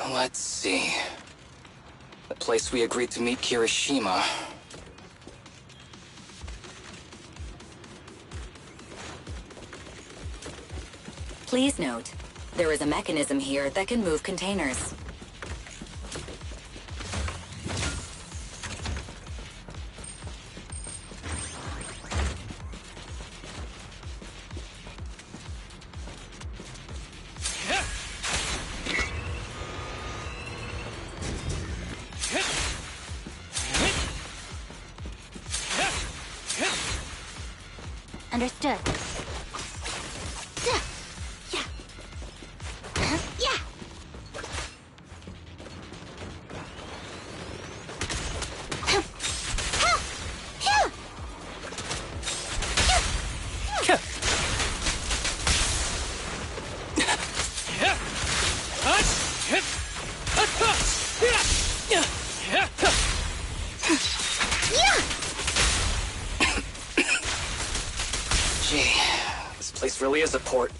Let's see. The place we agreed to meet Kirishima. Please note, there is a mechanism here that can move containers. Understood. Gee, this place really is a port.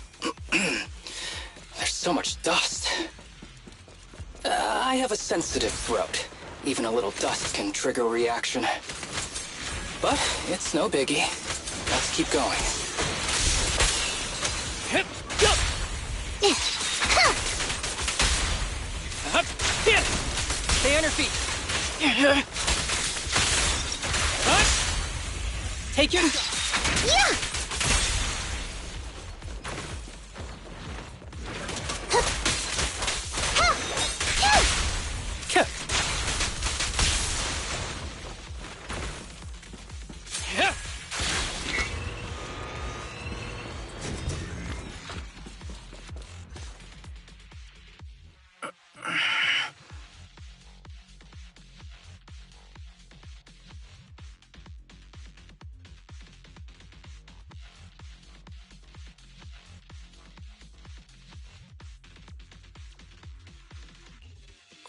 There's so much dust. I have a sensitive throat. Even a little dust can trigger a reaction. But it's no biggie. Let's keep going. Stay on your feet. Take your...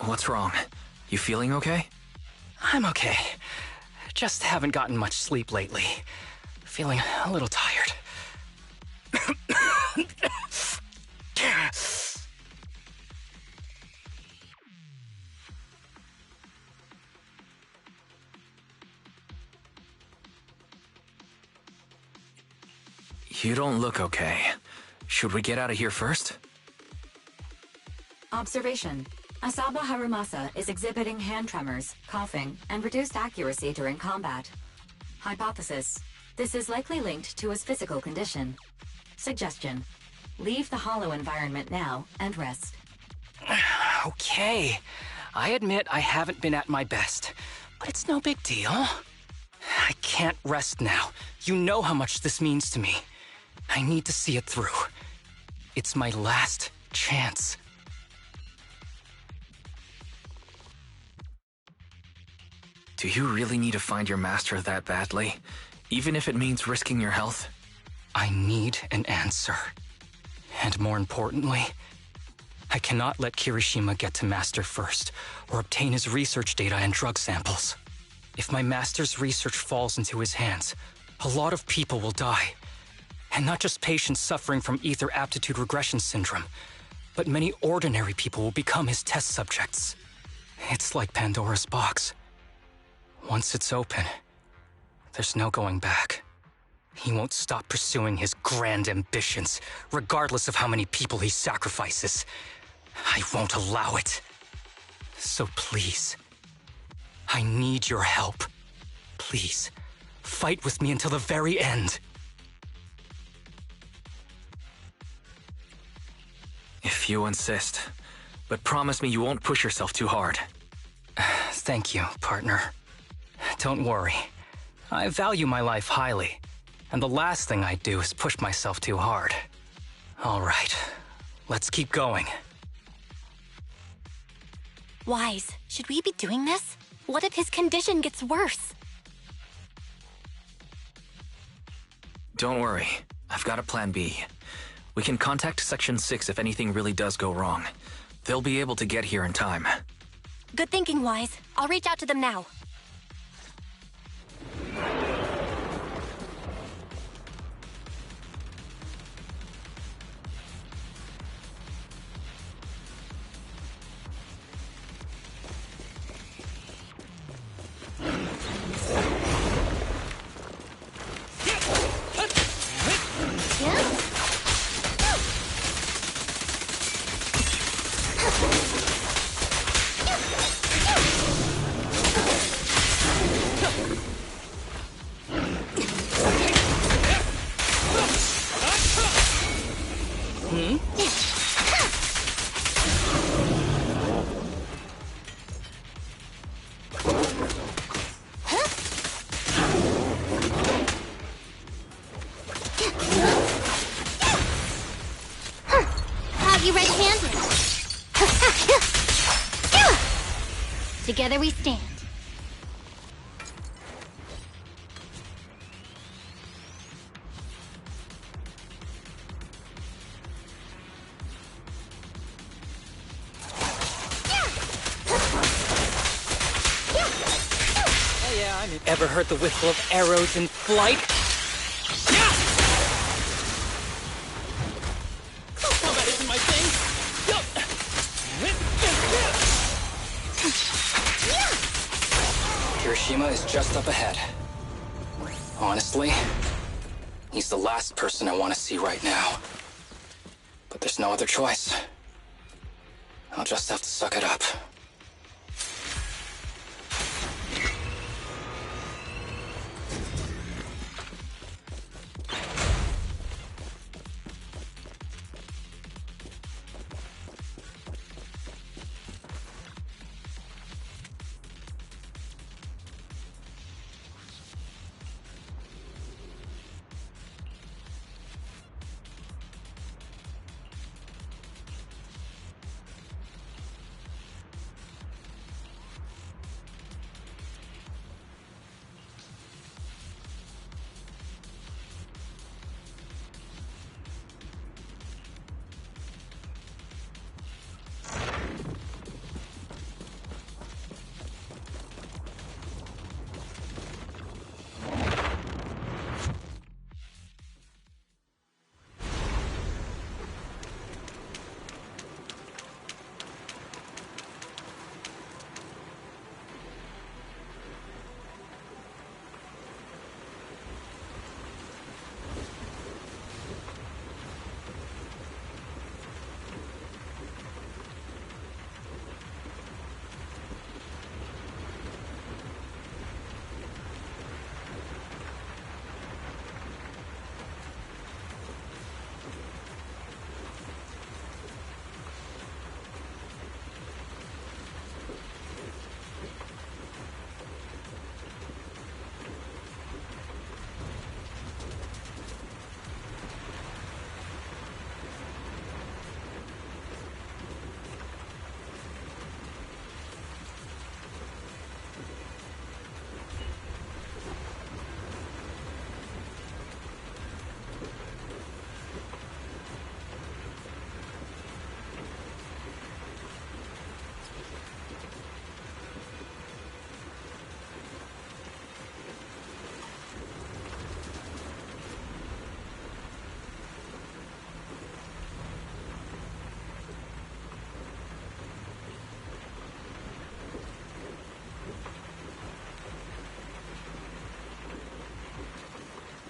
What's wrong? You feeling okay? I'm okay. Just haven't gotten much sleep lately. Feeling a little tired. You don't look okay. Should we get out of here first? Observation. Asaba Haramusa is exhibiting hand tremors, coughing, and reduced accuracy during combat. Hypothesis. This is likely linked to his physical condition. Suggestion. Leave the hollow environment now and rest. Okay. I admit I haven't been at my best, but it's no big deal. I can't rest now. You know how much this means to me. I need to see it through. It's my last chance. Do you really need to find your master that badly? Even if it means risking your health? I need an answer. And more importantly, I cannot let Kirishima get to Master first, or obtain his research data and drug samples. If my master's research falls into his hands, a lot of people will die. And not just patients suffering from ether aptitude regression syndrome, but many ordinary people will become his test subjects. It's like Pandora's box. Once it's open, there's no going back. He won't stop pursuing his grand ambitions, regardless of how many people he sacrifices. I won't allow it. So please, I need your help. Please, fight with me until the very end. If you insist. But promise me you won't push yourself too hard. Thank you, partner. Don't worry. I value my life highly, and the last thing I do is push myself too hard. All right, let's keep going. Wise, should we be doing this? What if his condition gets worse? Don't worry. I've got a plan B. We can contact Section 6 if anything really does go wrong. They'll be able to get here in time. Good thinking, Wise. I'll reach out to them now. Have you red-handed? Together we stand. Ever heard the whistle of arrows in flight? Oh, that isn't my thing! Kirishima is just up ahead. Honestly, he's the last person I want to see right now. But there's no other choice. I'll just have to suck it up.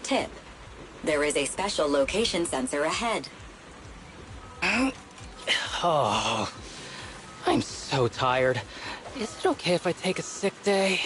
Tip: there is a special location sensor ahead. Oh, I'm so tired. Is it okay if I take a sick day?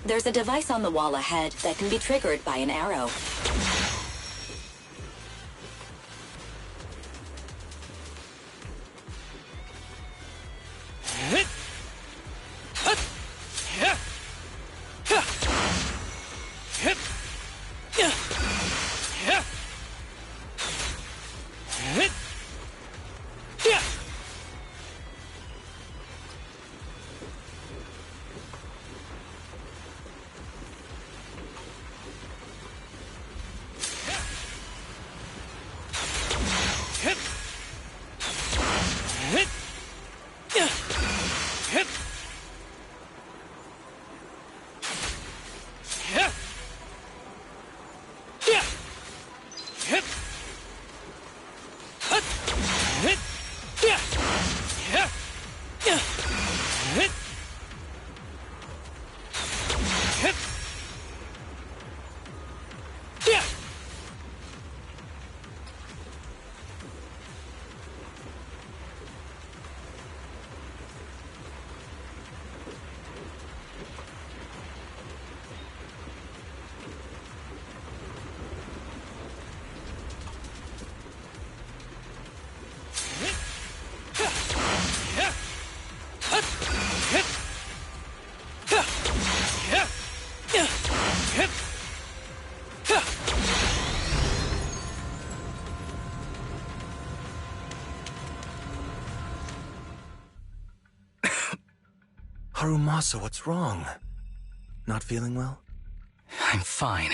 There's a device on the wall ahead that can be triggered by an arrow. Harumasa, what's wrong? Not feeling well? I'm fine.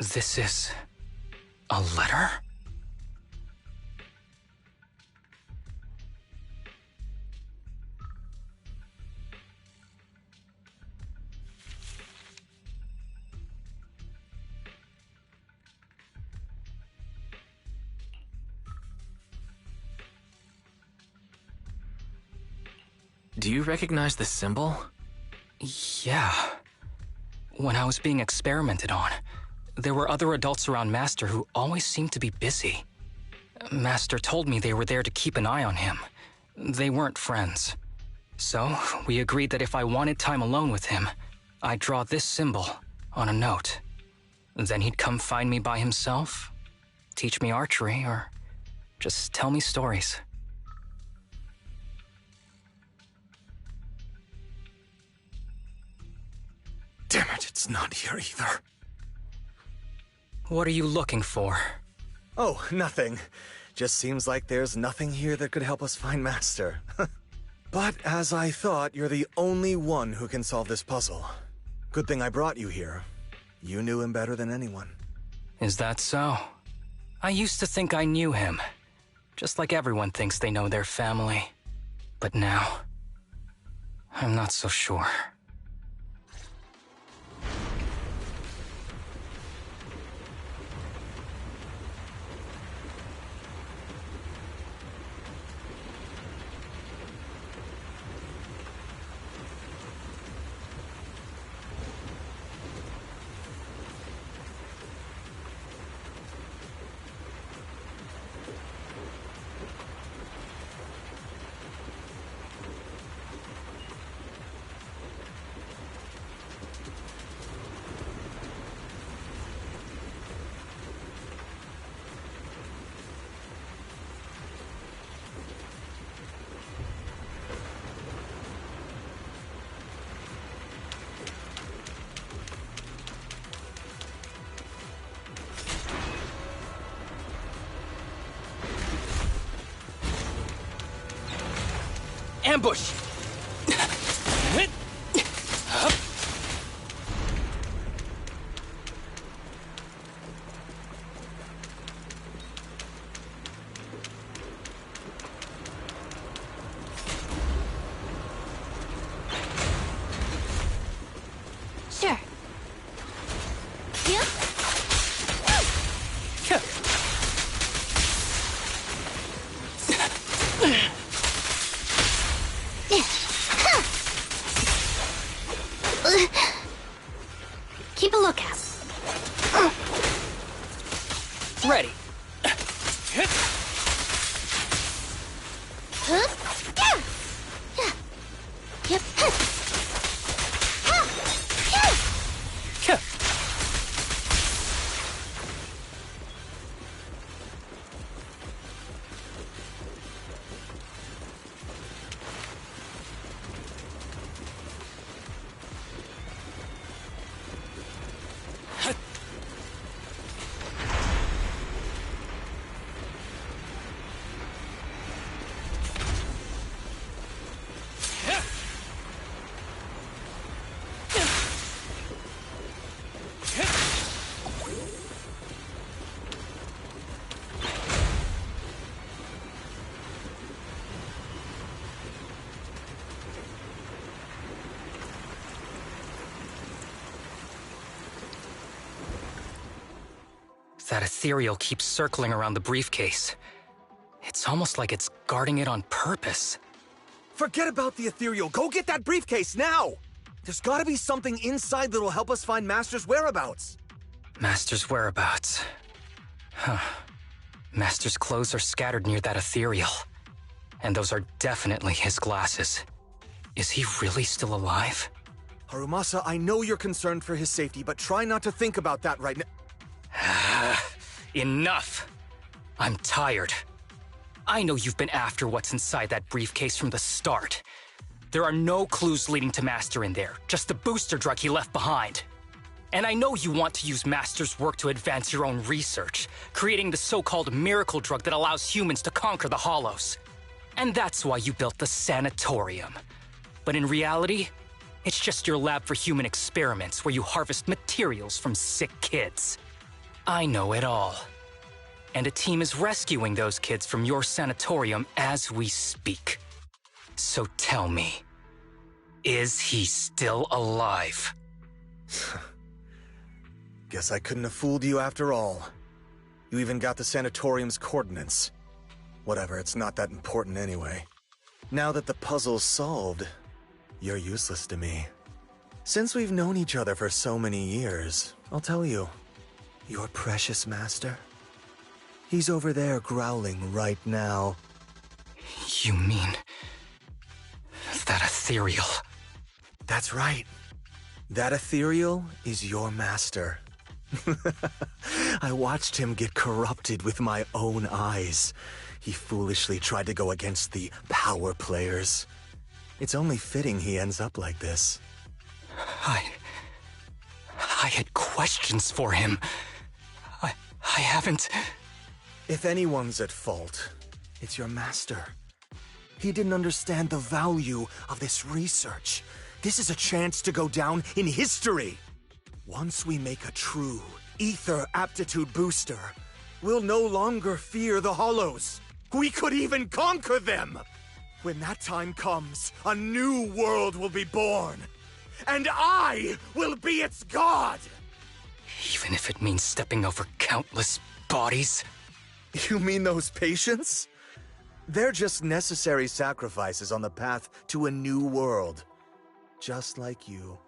This is a letter? Do you recognize this symbol? Yeah. When I was being experimented on, there were other adults around Master who always seemed to be busy. Master told me they were there to keep an eye on him. They weren't friends. So, we agreed that if I wanted time alone with him, I'd draw this symbol on a note. Then he'd come find me by himself, teach me archery, or just tell me stories. Damn it, it's not here either. What are you looking for? Oh, nothing. Just seems like there's nothing here that could help us find Master. But as I thought, you're the only one who can solve this puzzle. Good thing I brought you here. You knew him better than anyone. Is that so? I used to think I knew him. Just like everyone thinks they know their family. But now, I'm not so sure. Ambush! Sure. Yep. Keep a lookout. Ready. Yep. That ethereal keeps circling around the briefcase. It's almost like it's guarding it on purpose. Forget about the ethereal. Go get that briefcase now! There's gotta be something inside that'll help us find Master's whereabouts. Master's whereabouts. Huh. Master's clothes are scattered near that ethereal. And those are definitely his glasses. Is he really still alive? Harumasa, I know you're concerned for his safety, but try not to think about that right now. Enough! I'm tired. I know you've been after what's inside that briefcase from the start. There are no clues leading to Master in there, just the booster drug he left behind. And I know you want to use Master's work to advance your own research, creating the so-called miracle drug that allows humans to conquer the Hollows. And that's why you built the sanatorium. But in reality, it's just your lab for human experiments where you harvest materials from sick kids. I know it all. And a team is rescuing those kids from your sanatorium as we speak. So tell me, is he still alive? Guess I couldn't have fooled you after all. You even got the sanatorium's coordinates. Whatever, it's not that important anyway. Now that the puzzle's solved, you're useless to me. Since we've known each other for so many years, I'll tell you. Your precious master? He's over there growling right now. You mean... that ethereal? That's right. That ethereal is your master. I watched him get corrupted with my own eyes. He foolishly tried to go against the power players. It's only fitting he ends up like this. I had questions for him. I haven't... If anyone's at fault, it's your master. He didn't understand the value of this research. This is a chance to go down in history. Once we make a true ether aptitude booster, we'll no longer fear the Hollows. We could even conquer them. When that time comes, a new world will be born. And I will be its god! Even if it means stepping over countless bodies? You mean those patients? They're just necessary sacrifices on the path to a new world. Just like you.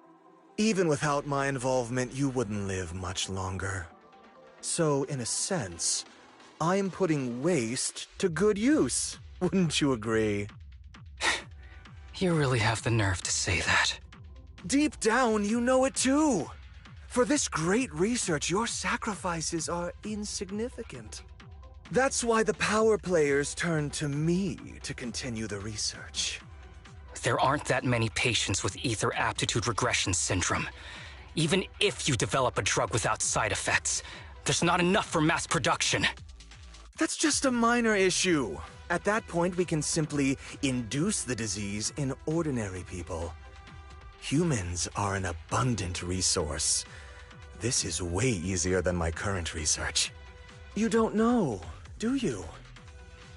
Even without my involvement, you wouldn't live much longer. So, in a sense, I'm putting waste to good use. Wouldn't you agree? You really have the nerve to say that. Deep down, you know it too. For this great research, your sacrifices are insignificant. That's why the power players turn to me to continue the research. There aren't that many patients with ether aptitude regression syndrome. Even if you develop a drug without side effects, there's not enough for mass production. That's just a minor issue. At that point, we can simply induce the disease in ordinary people. Humans are an abundant resource. This is way easier than my current research. You don't know, do you?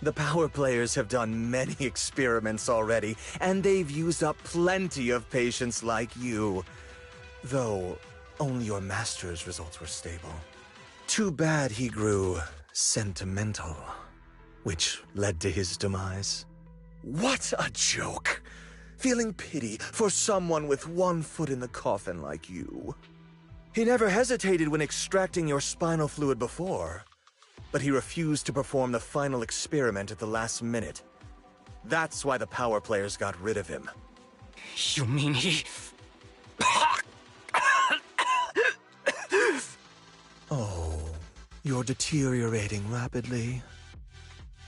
The power players have done many experiments already, and they've used up plenty of patients like you. Though, only your master's results were stable. Too bad he grew sentimental, which led to his demise. What a joke! Feeling pity for someone with one foot in the coffin like you. He never hesitated when extracting your spinal fluid before, but he refused to perform the final experiment at the last minute. That's why the power players got rid of him. You mean he... Oh, you're deteriorating rapidly.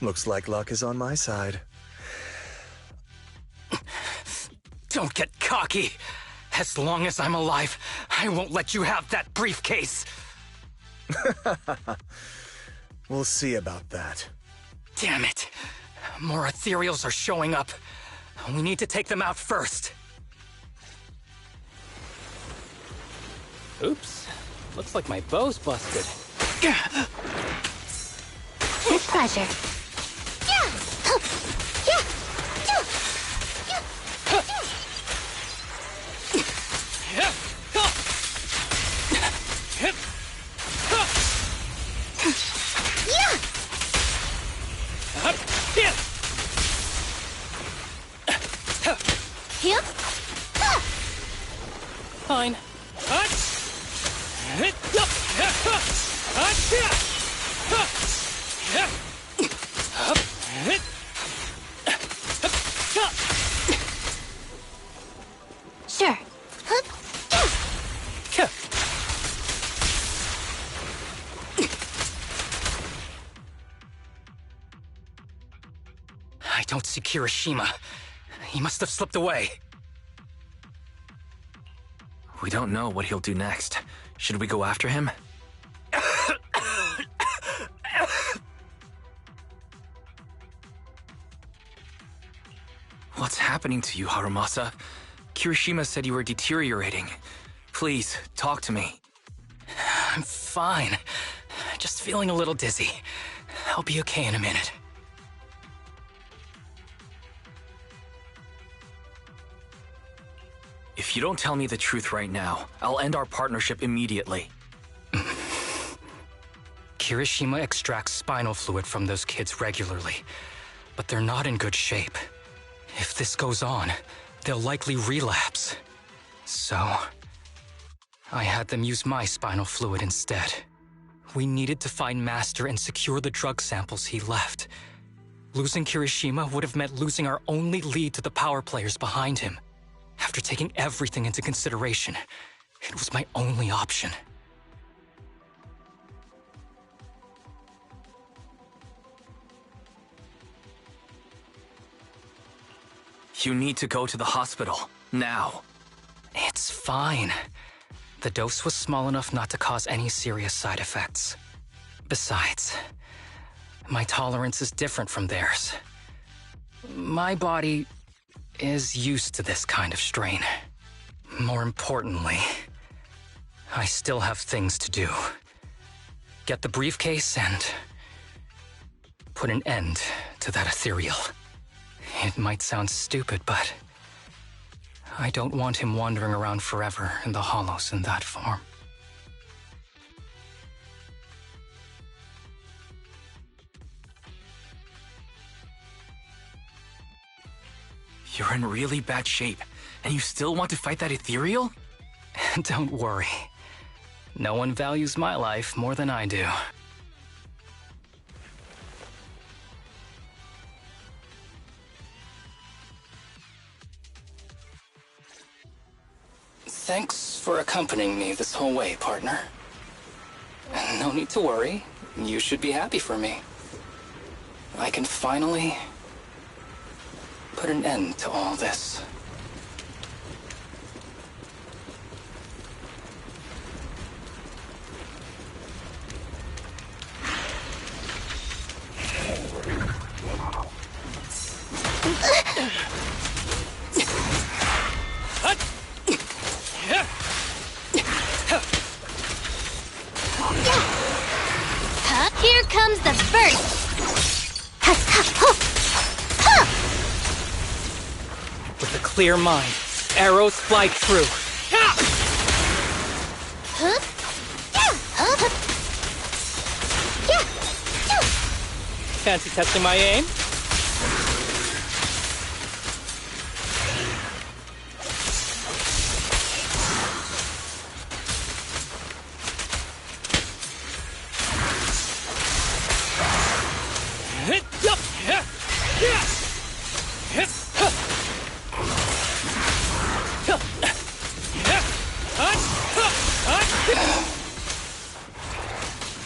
Looks like luck is on my side. Don't get cocky. As long as I'm alive, I won't let you have that briefcase. We'll see about that. Damn it. More ethereals are showing up. We need to take them out first. Oops. Looks like my bow's busted. With pleasure. Fine. Sure. I don't see Kirishima. He must have slipped away. We don't know what he'll do next. Should we go after him? What's happening to you, Haramusa? Kirishima said you were deteriorating. Please, talk to me. I'm fine. Just feeling a little dizzy. I'll be okay in a minute. If you don't tell me the truth right now, I'll end our partnership immediately. Kirishima extracts spinal fluid from those kids regularly, but they're not in good shape. If this goes on, they'll likely relapse. So, I had them use my spinal fluid instead. We needed to find Master and secure the drug samples he left. Losing Kirishima would have meant losing our only lead to the power players behind him. After taking everything into consideration, it was my only option. You need to go to the hospital, now. It's fine. The dose was small enough not to cause any serious side effects. Besides, my tolerance is different from theirs. My body is used to this kind of strain. More importantly, I still have things to do. Get the briefcase and put an end to that ethereal. It might sound stupid, but I don't want him wandering around forever in the hollows in that form. You're in really bad shape, and you still want to fight that ethereal? Don't worry. No one values my life more than I do. Thanks for accompanying me this whole way, partner. No need to worry. You should be happy for me. I can finally put an end to all this. comes the first! With a clear mind, arrows fly true. Fancy testing my aim?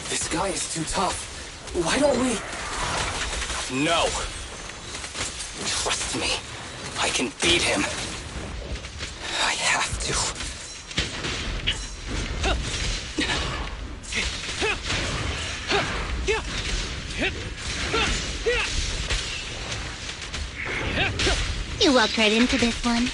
This guy is too tough. Why don't we... No. Trust me. I can beat him. I have to. You walked right into this one.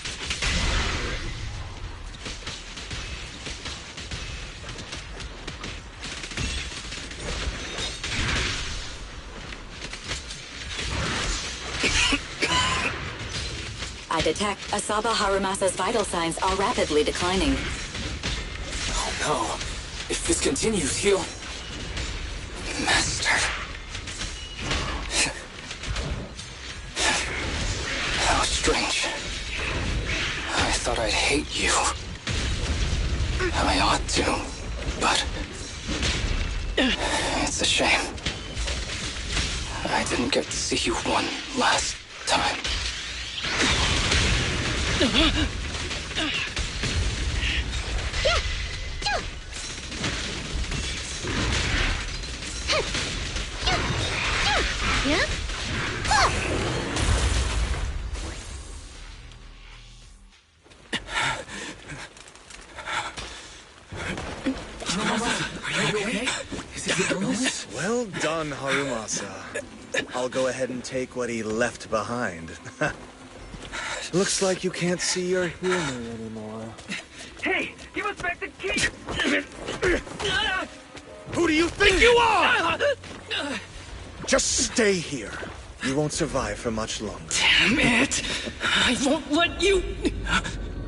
I detect Asaba Harumasa's vital signs are rapidly declining. Oh no. If this continues, he'll... Master. How strange. I thought I'd hate you. I ought to, but... It's a shame. I didn't get to see you one last time. Well done, Harumasa. I'll go ahead and take what he left behind. Looks like you can't see your humor anymore. Hey, give us back the key! Who do you think you are? Just stay here. You won't survive for much longer. Damn it! I won't let you...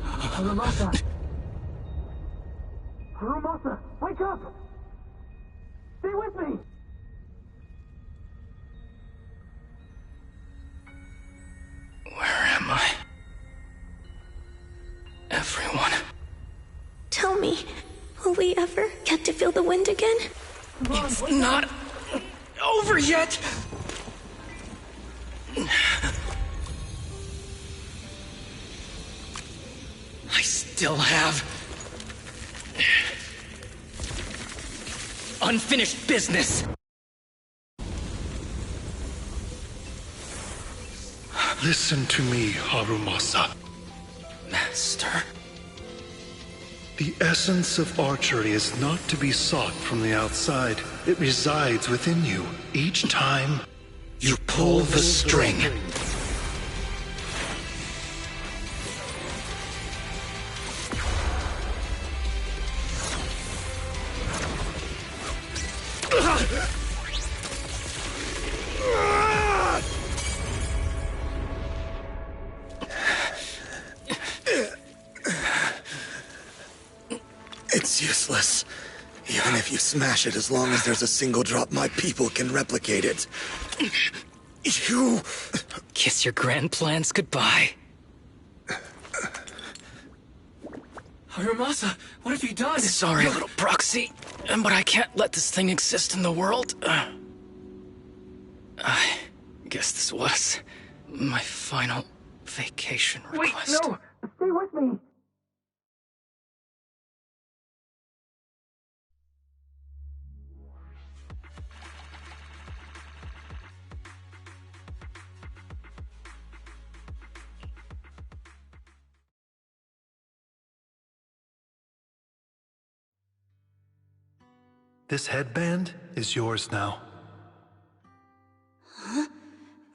Harumasa! Harumasa, wake up! Stay with me! Where am I? Everyone. Tell me, will we ever get to feel the wind again? It's not over yet! I still have... unfinished business! Listen to me, Harumasa. Master? The essence of archery is not to be sought from the outside. It resides within you. Each time You pull the string. It's useless. Even if you smash it, as long as there's a single drop, my people can replicate it. You... Kiss your grand plans goodbye. Harumasa, what have you done? Sorry, little proxy, but I can't let this thing exist in the world. I guess this was my final vacation request. Wait, no! Stay with me! This headband is yours now. Huh?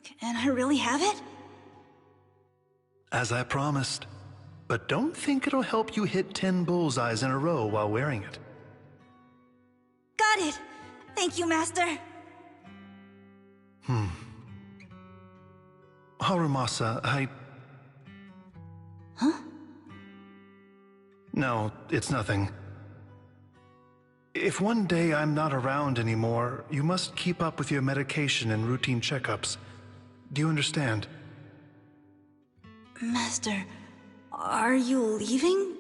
Can I really have it? As I promised. But don't think it'll help you hit 10 bullseyes in a row while wearing it. Got it! Thank you, Master! Harumasa, Huh? No, it's nothing. If one day I'm not around anymore, you must keep up with your medication and routine checkups. Do you understand? Master, are you leaving?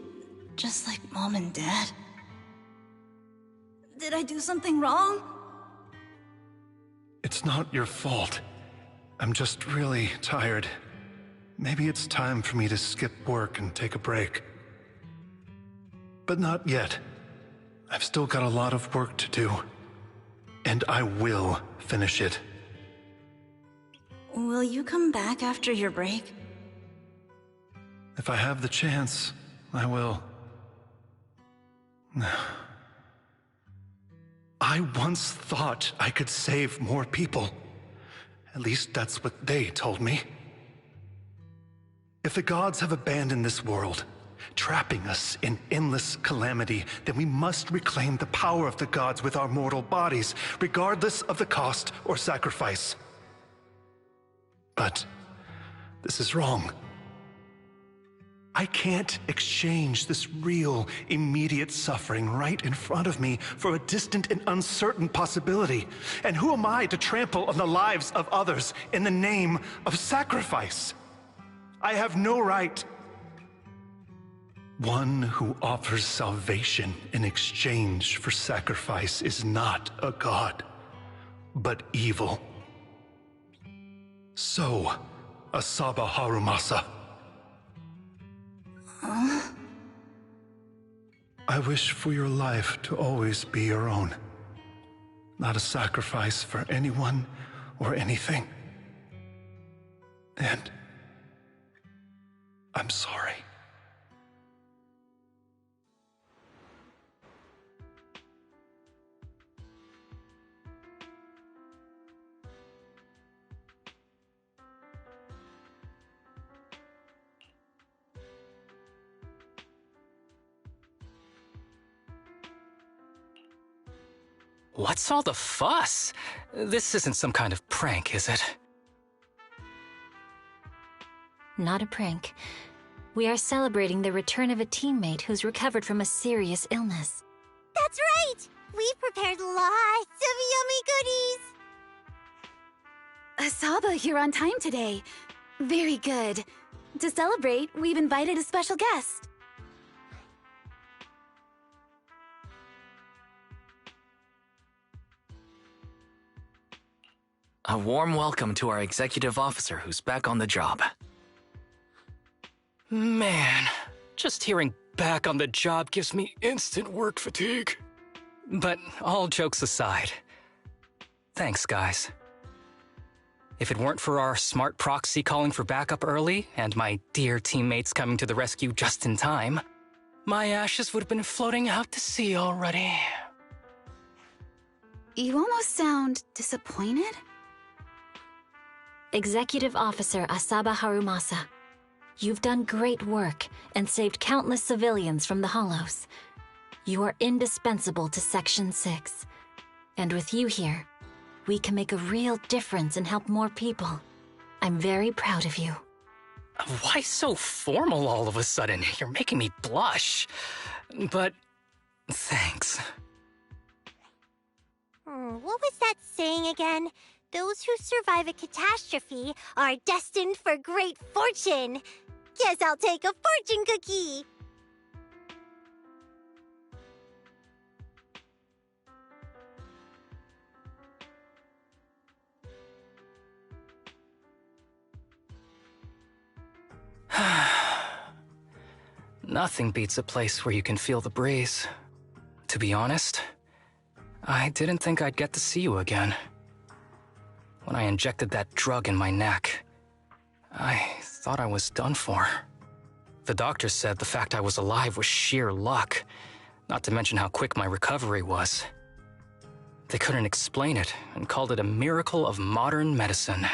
Just like Mom and Dad? Did I do something wrong? It's not your fault. I'm just really tired. Maybe it's time for me to skip work and take a break. But not yet. I've still got a lot of work to do. And I will finish it. Will you come back after your break? If I have the chance, I will. I once thought I could save more people. At least that's what they told me. If the gods have abandoned this world, trapping us in endless calamity, then we must reclaim the power of the gods with our mortal bodies, regardless of the cost or sacrifice. But this is wrong. I can't exchange this real, immediate suffering right in front of me for a distant and uncertain possibility. And who am I to trample on the lives of others in the name of sacrifice? I have no right. One who offers salvation in exchange for sacrifice is not a god, but evil. So, Asaba Harumasa. I wish for your life to always be your own, not a sacrifice for anyone or anything. And I'm sorry. What's all the fuss? This isn't some kind of prank, is it? Not a prank. We are celebrating the return of a teammate who's recovered from a serious illness. That's right! We've prepared lots of yummy goodies! Asaba, you're on time today. Very good. To celebrate, we've invited a special guest. A warm welcome to our executive officer who's back on the job. Man, just hearing back on the job gives me instant work fatigue. But all jokes aside, thanks, guys. If it weren't for our smart proxy calling for backup early and my dear teammates coming to the rescue just in time, my ashes would have been floating out to sea already. You almost sound disappointed? Executive Officer Asaba Harumasa, you've done great work and saved countless civilians from the Hollows. You are indispensable to Section 6. And with you here, we can make a real difference and help more people. I'm very proud of you. Why so formal all of a sudden? You're making me blush. But thanks. What was that saying again? Those who survive a catastrophe are destined for great fortune. Guess I'll take a fortune cookie. Nothing beats a place where you can feel the breeze. To be honest, I didn't think I'd get to see you again. When I injected that drug in my neck, I thought I was done for. The doctor said the fact I was alive was sheer luck, not to mention how quick my recovery was. They couldn't explain it and called it a miracle of modern medicine.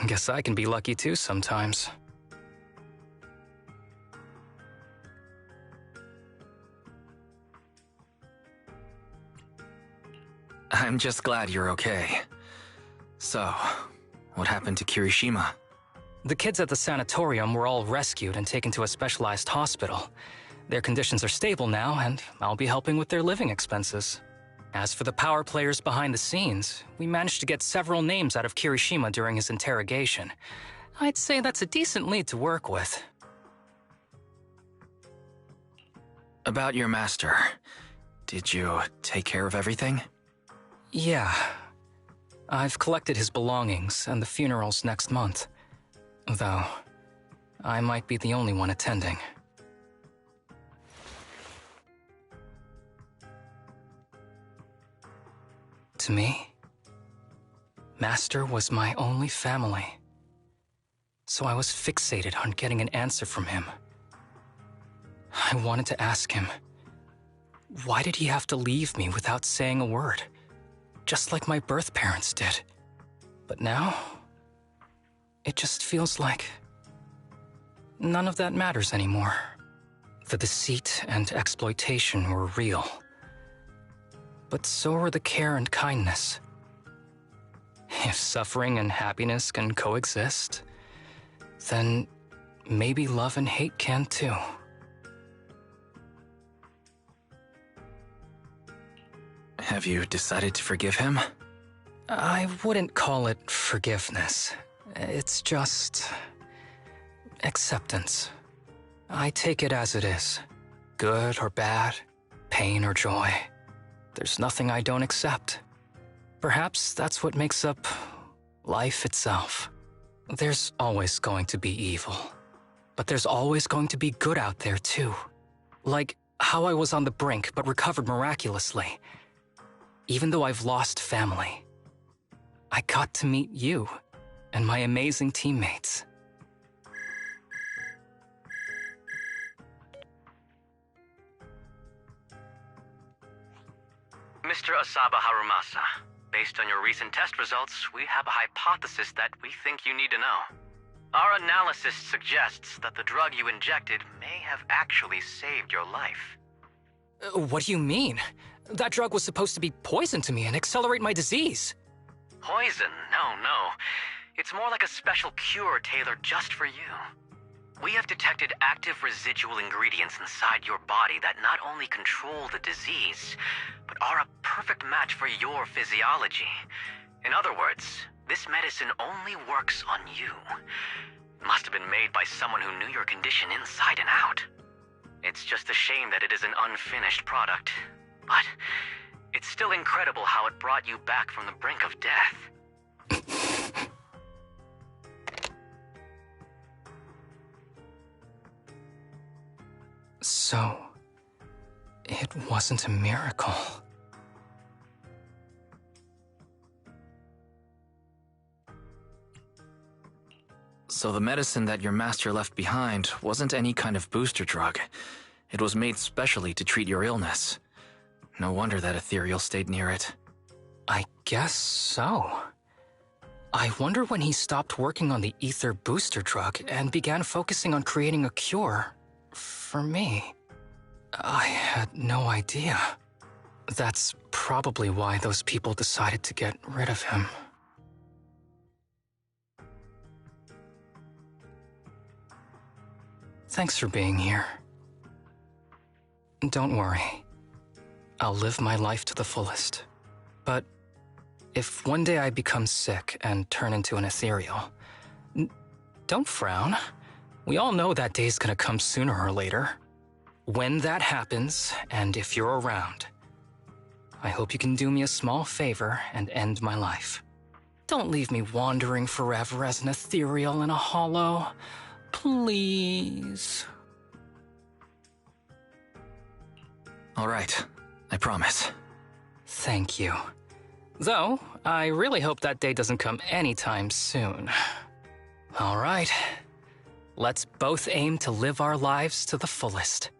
Guess I can be lucky too sometimes. I'm just glad you're okay. So, what happened to Kirishima? The kids at the sanatorium were all rescued and taken to a specialized hospital. Their conditions are stable now, and I'll be helping with their living expenses. As for the power players behind the scenes, we managed to get several names out of Kirishima during his interrogation. I'd say that's a decent lead to work with. About your master, did you take care of everything? Yeah. I've collected his belongings, and the funeral's next month. Though, I might be the only one attending. To me, Master was my only family. So I was fixated on getting an answer from him. I wanted to ask him, why did he have to leave me without saying a word? Just like my birth parents did. But now, it just feels like none of that matters anymore. The deceit and exploitation were real. But so are the care and kindness. If suffering and happiness can coexist, then maybe love and hate can too. Have you decided to forgive him? I wouldn't call it forgiveness. It's just acceptance. I take it as it is. Good or bad, pain or joy. There's nothing I don't accept. Perhaps that's what makes up life itself. There's always going to be evil. But there's always going to be good out there too. Like how I was on the brink but recovered miraculously. Even though I've lost family, I got to meet you and my amazing teammates. Mr. Asaba Harumasa, based on your recent test results, we have a hypothesis that we think you need to know. Our analysis suggests that the drug you injected may have actually saved your life. What do you mean? That drug was supposed to be poison to me and accelerate my disease. Poison? No. It's more like a special cure tailored just for you. We have detected active residual ingredients inside your body that not only control the disease, but are a perfect match for your physiology. In other words, this medicine only works on you. It must have been made by someone who knew your condition inside and out. It's just a shame that it is an unfinished product. But it's still incredible how it brought you back from the brink of death. So, it wasn't a miracle. So the medicine that your master left behind wasn't any kind of booster drug. It was made specially to treat your illness. No wonder that ethereal stayed near it. I guess so. I wonder when he stopped working on the ether booster drug and began focusing on creating a cure for me. I had no idea. That's probably why those people decided to get rid of him. Thanks for being here. Don't worry. I'll live my life to the fullest. But if one day I become sick and turn into an ethereal, don't frown. We all know that day's gonna come sooner or later. When that happens, and if you're around, I hope you can do me a small favor and end my life. Don't leave me wandering forever as an ethereal in a hollow. Please. All right. I promise. Thank you. Though, I really hope that day doesn't come anytime soon. All right. Let's both aim to live our lives to the fullest.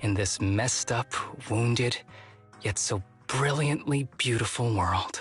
In this messed up, wounded, yet so brilliantly beautiful world.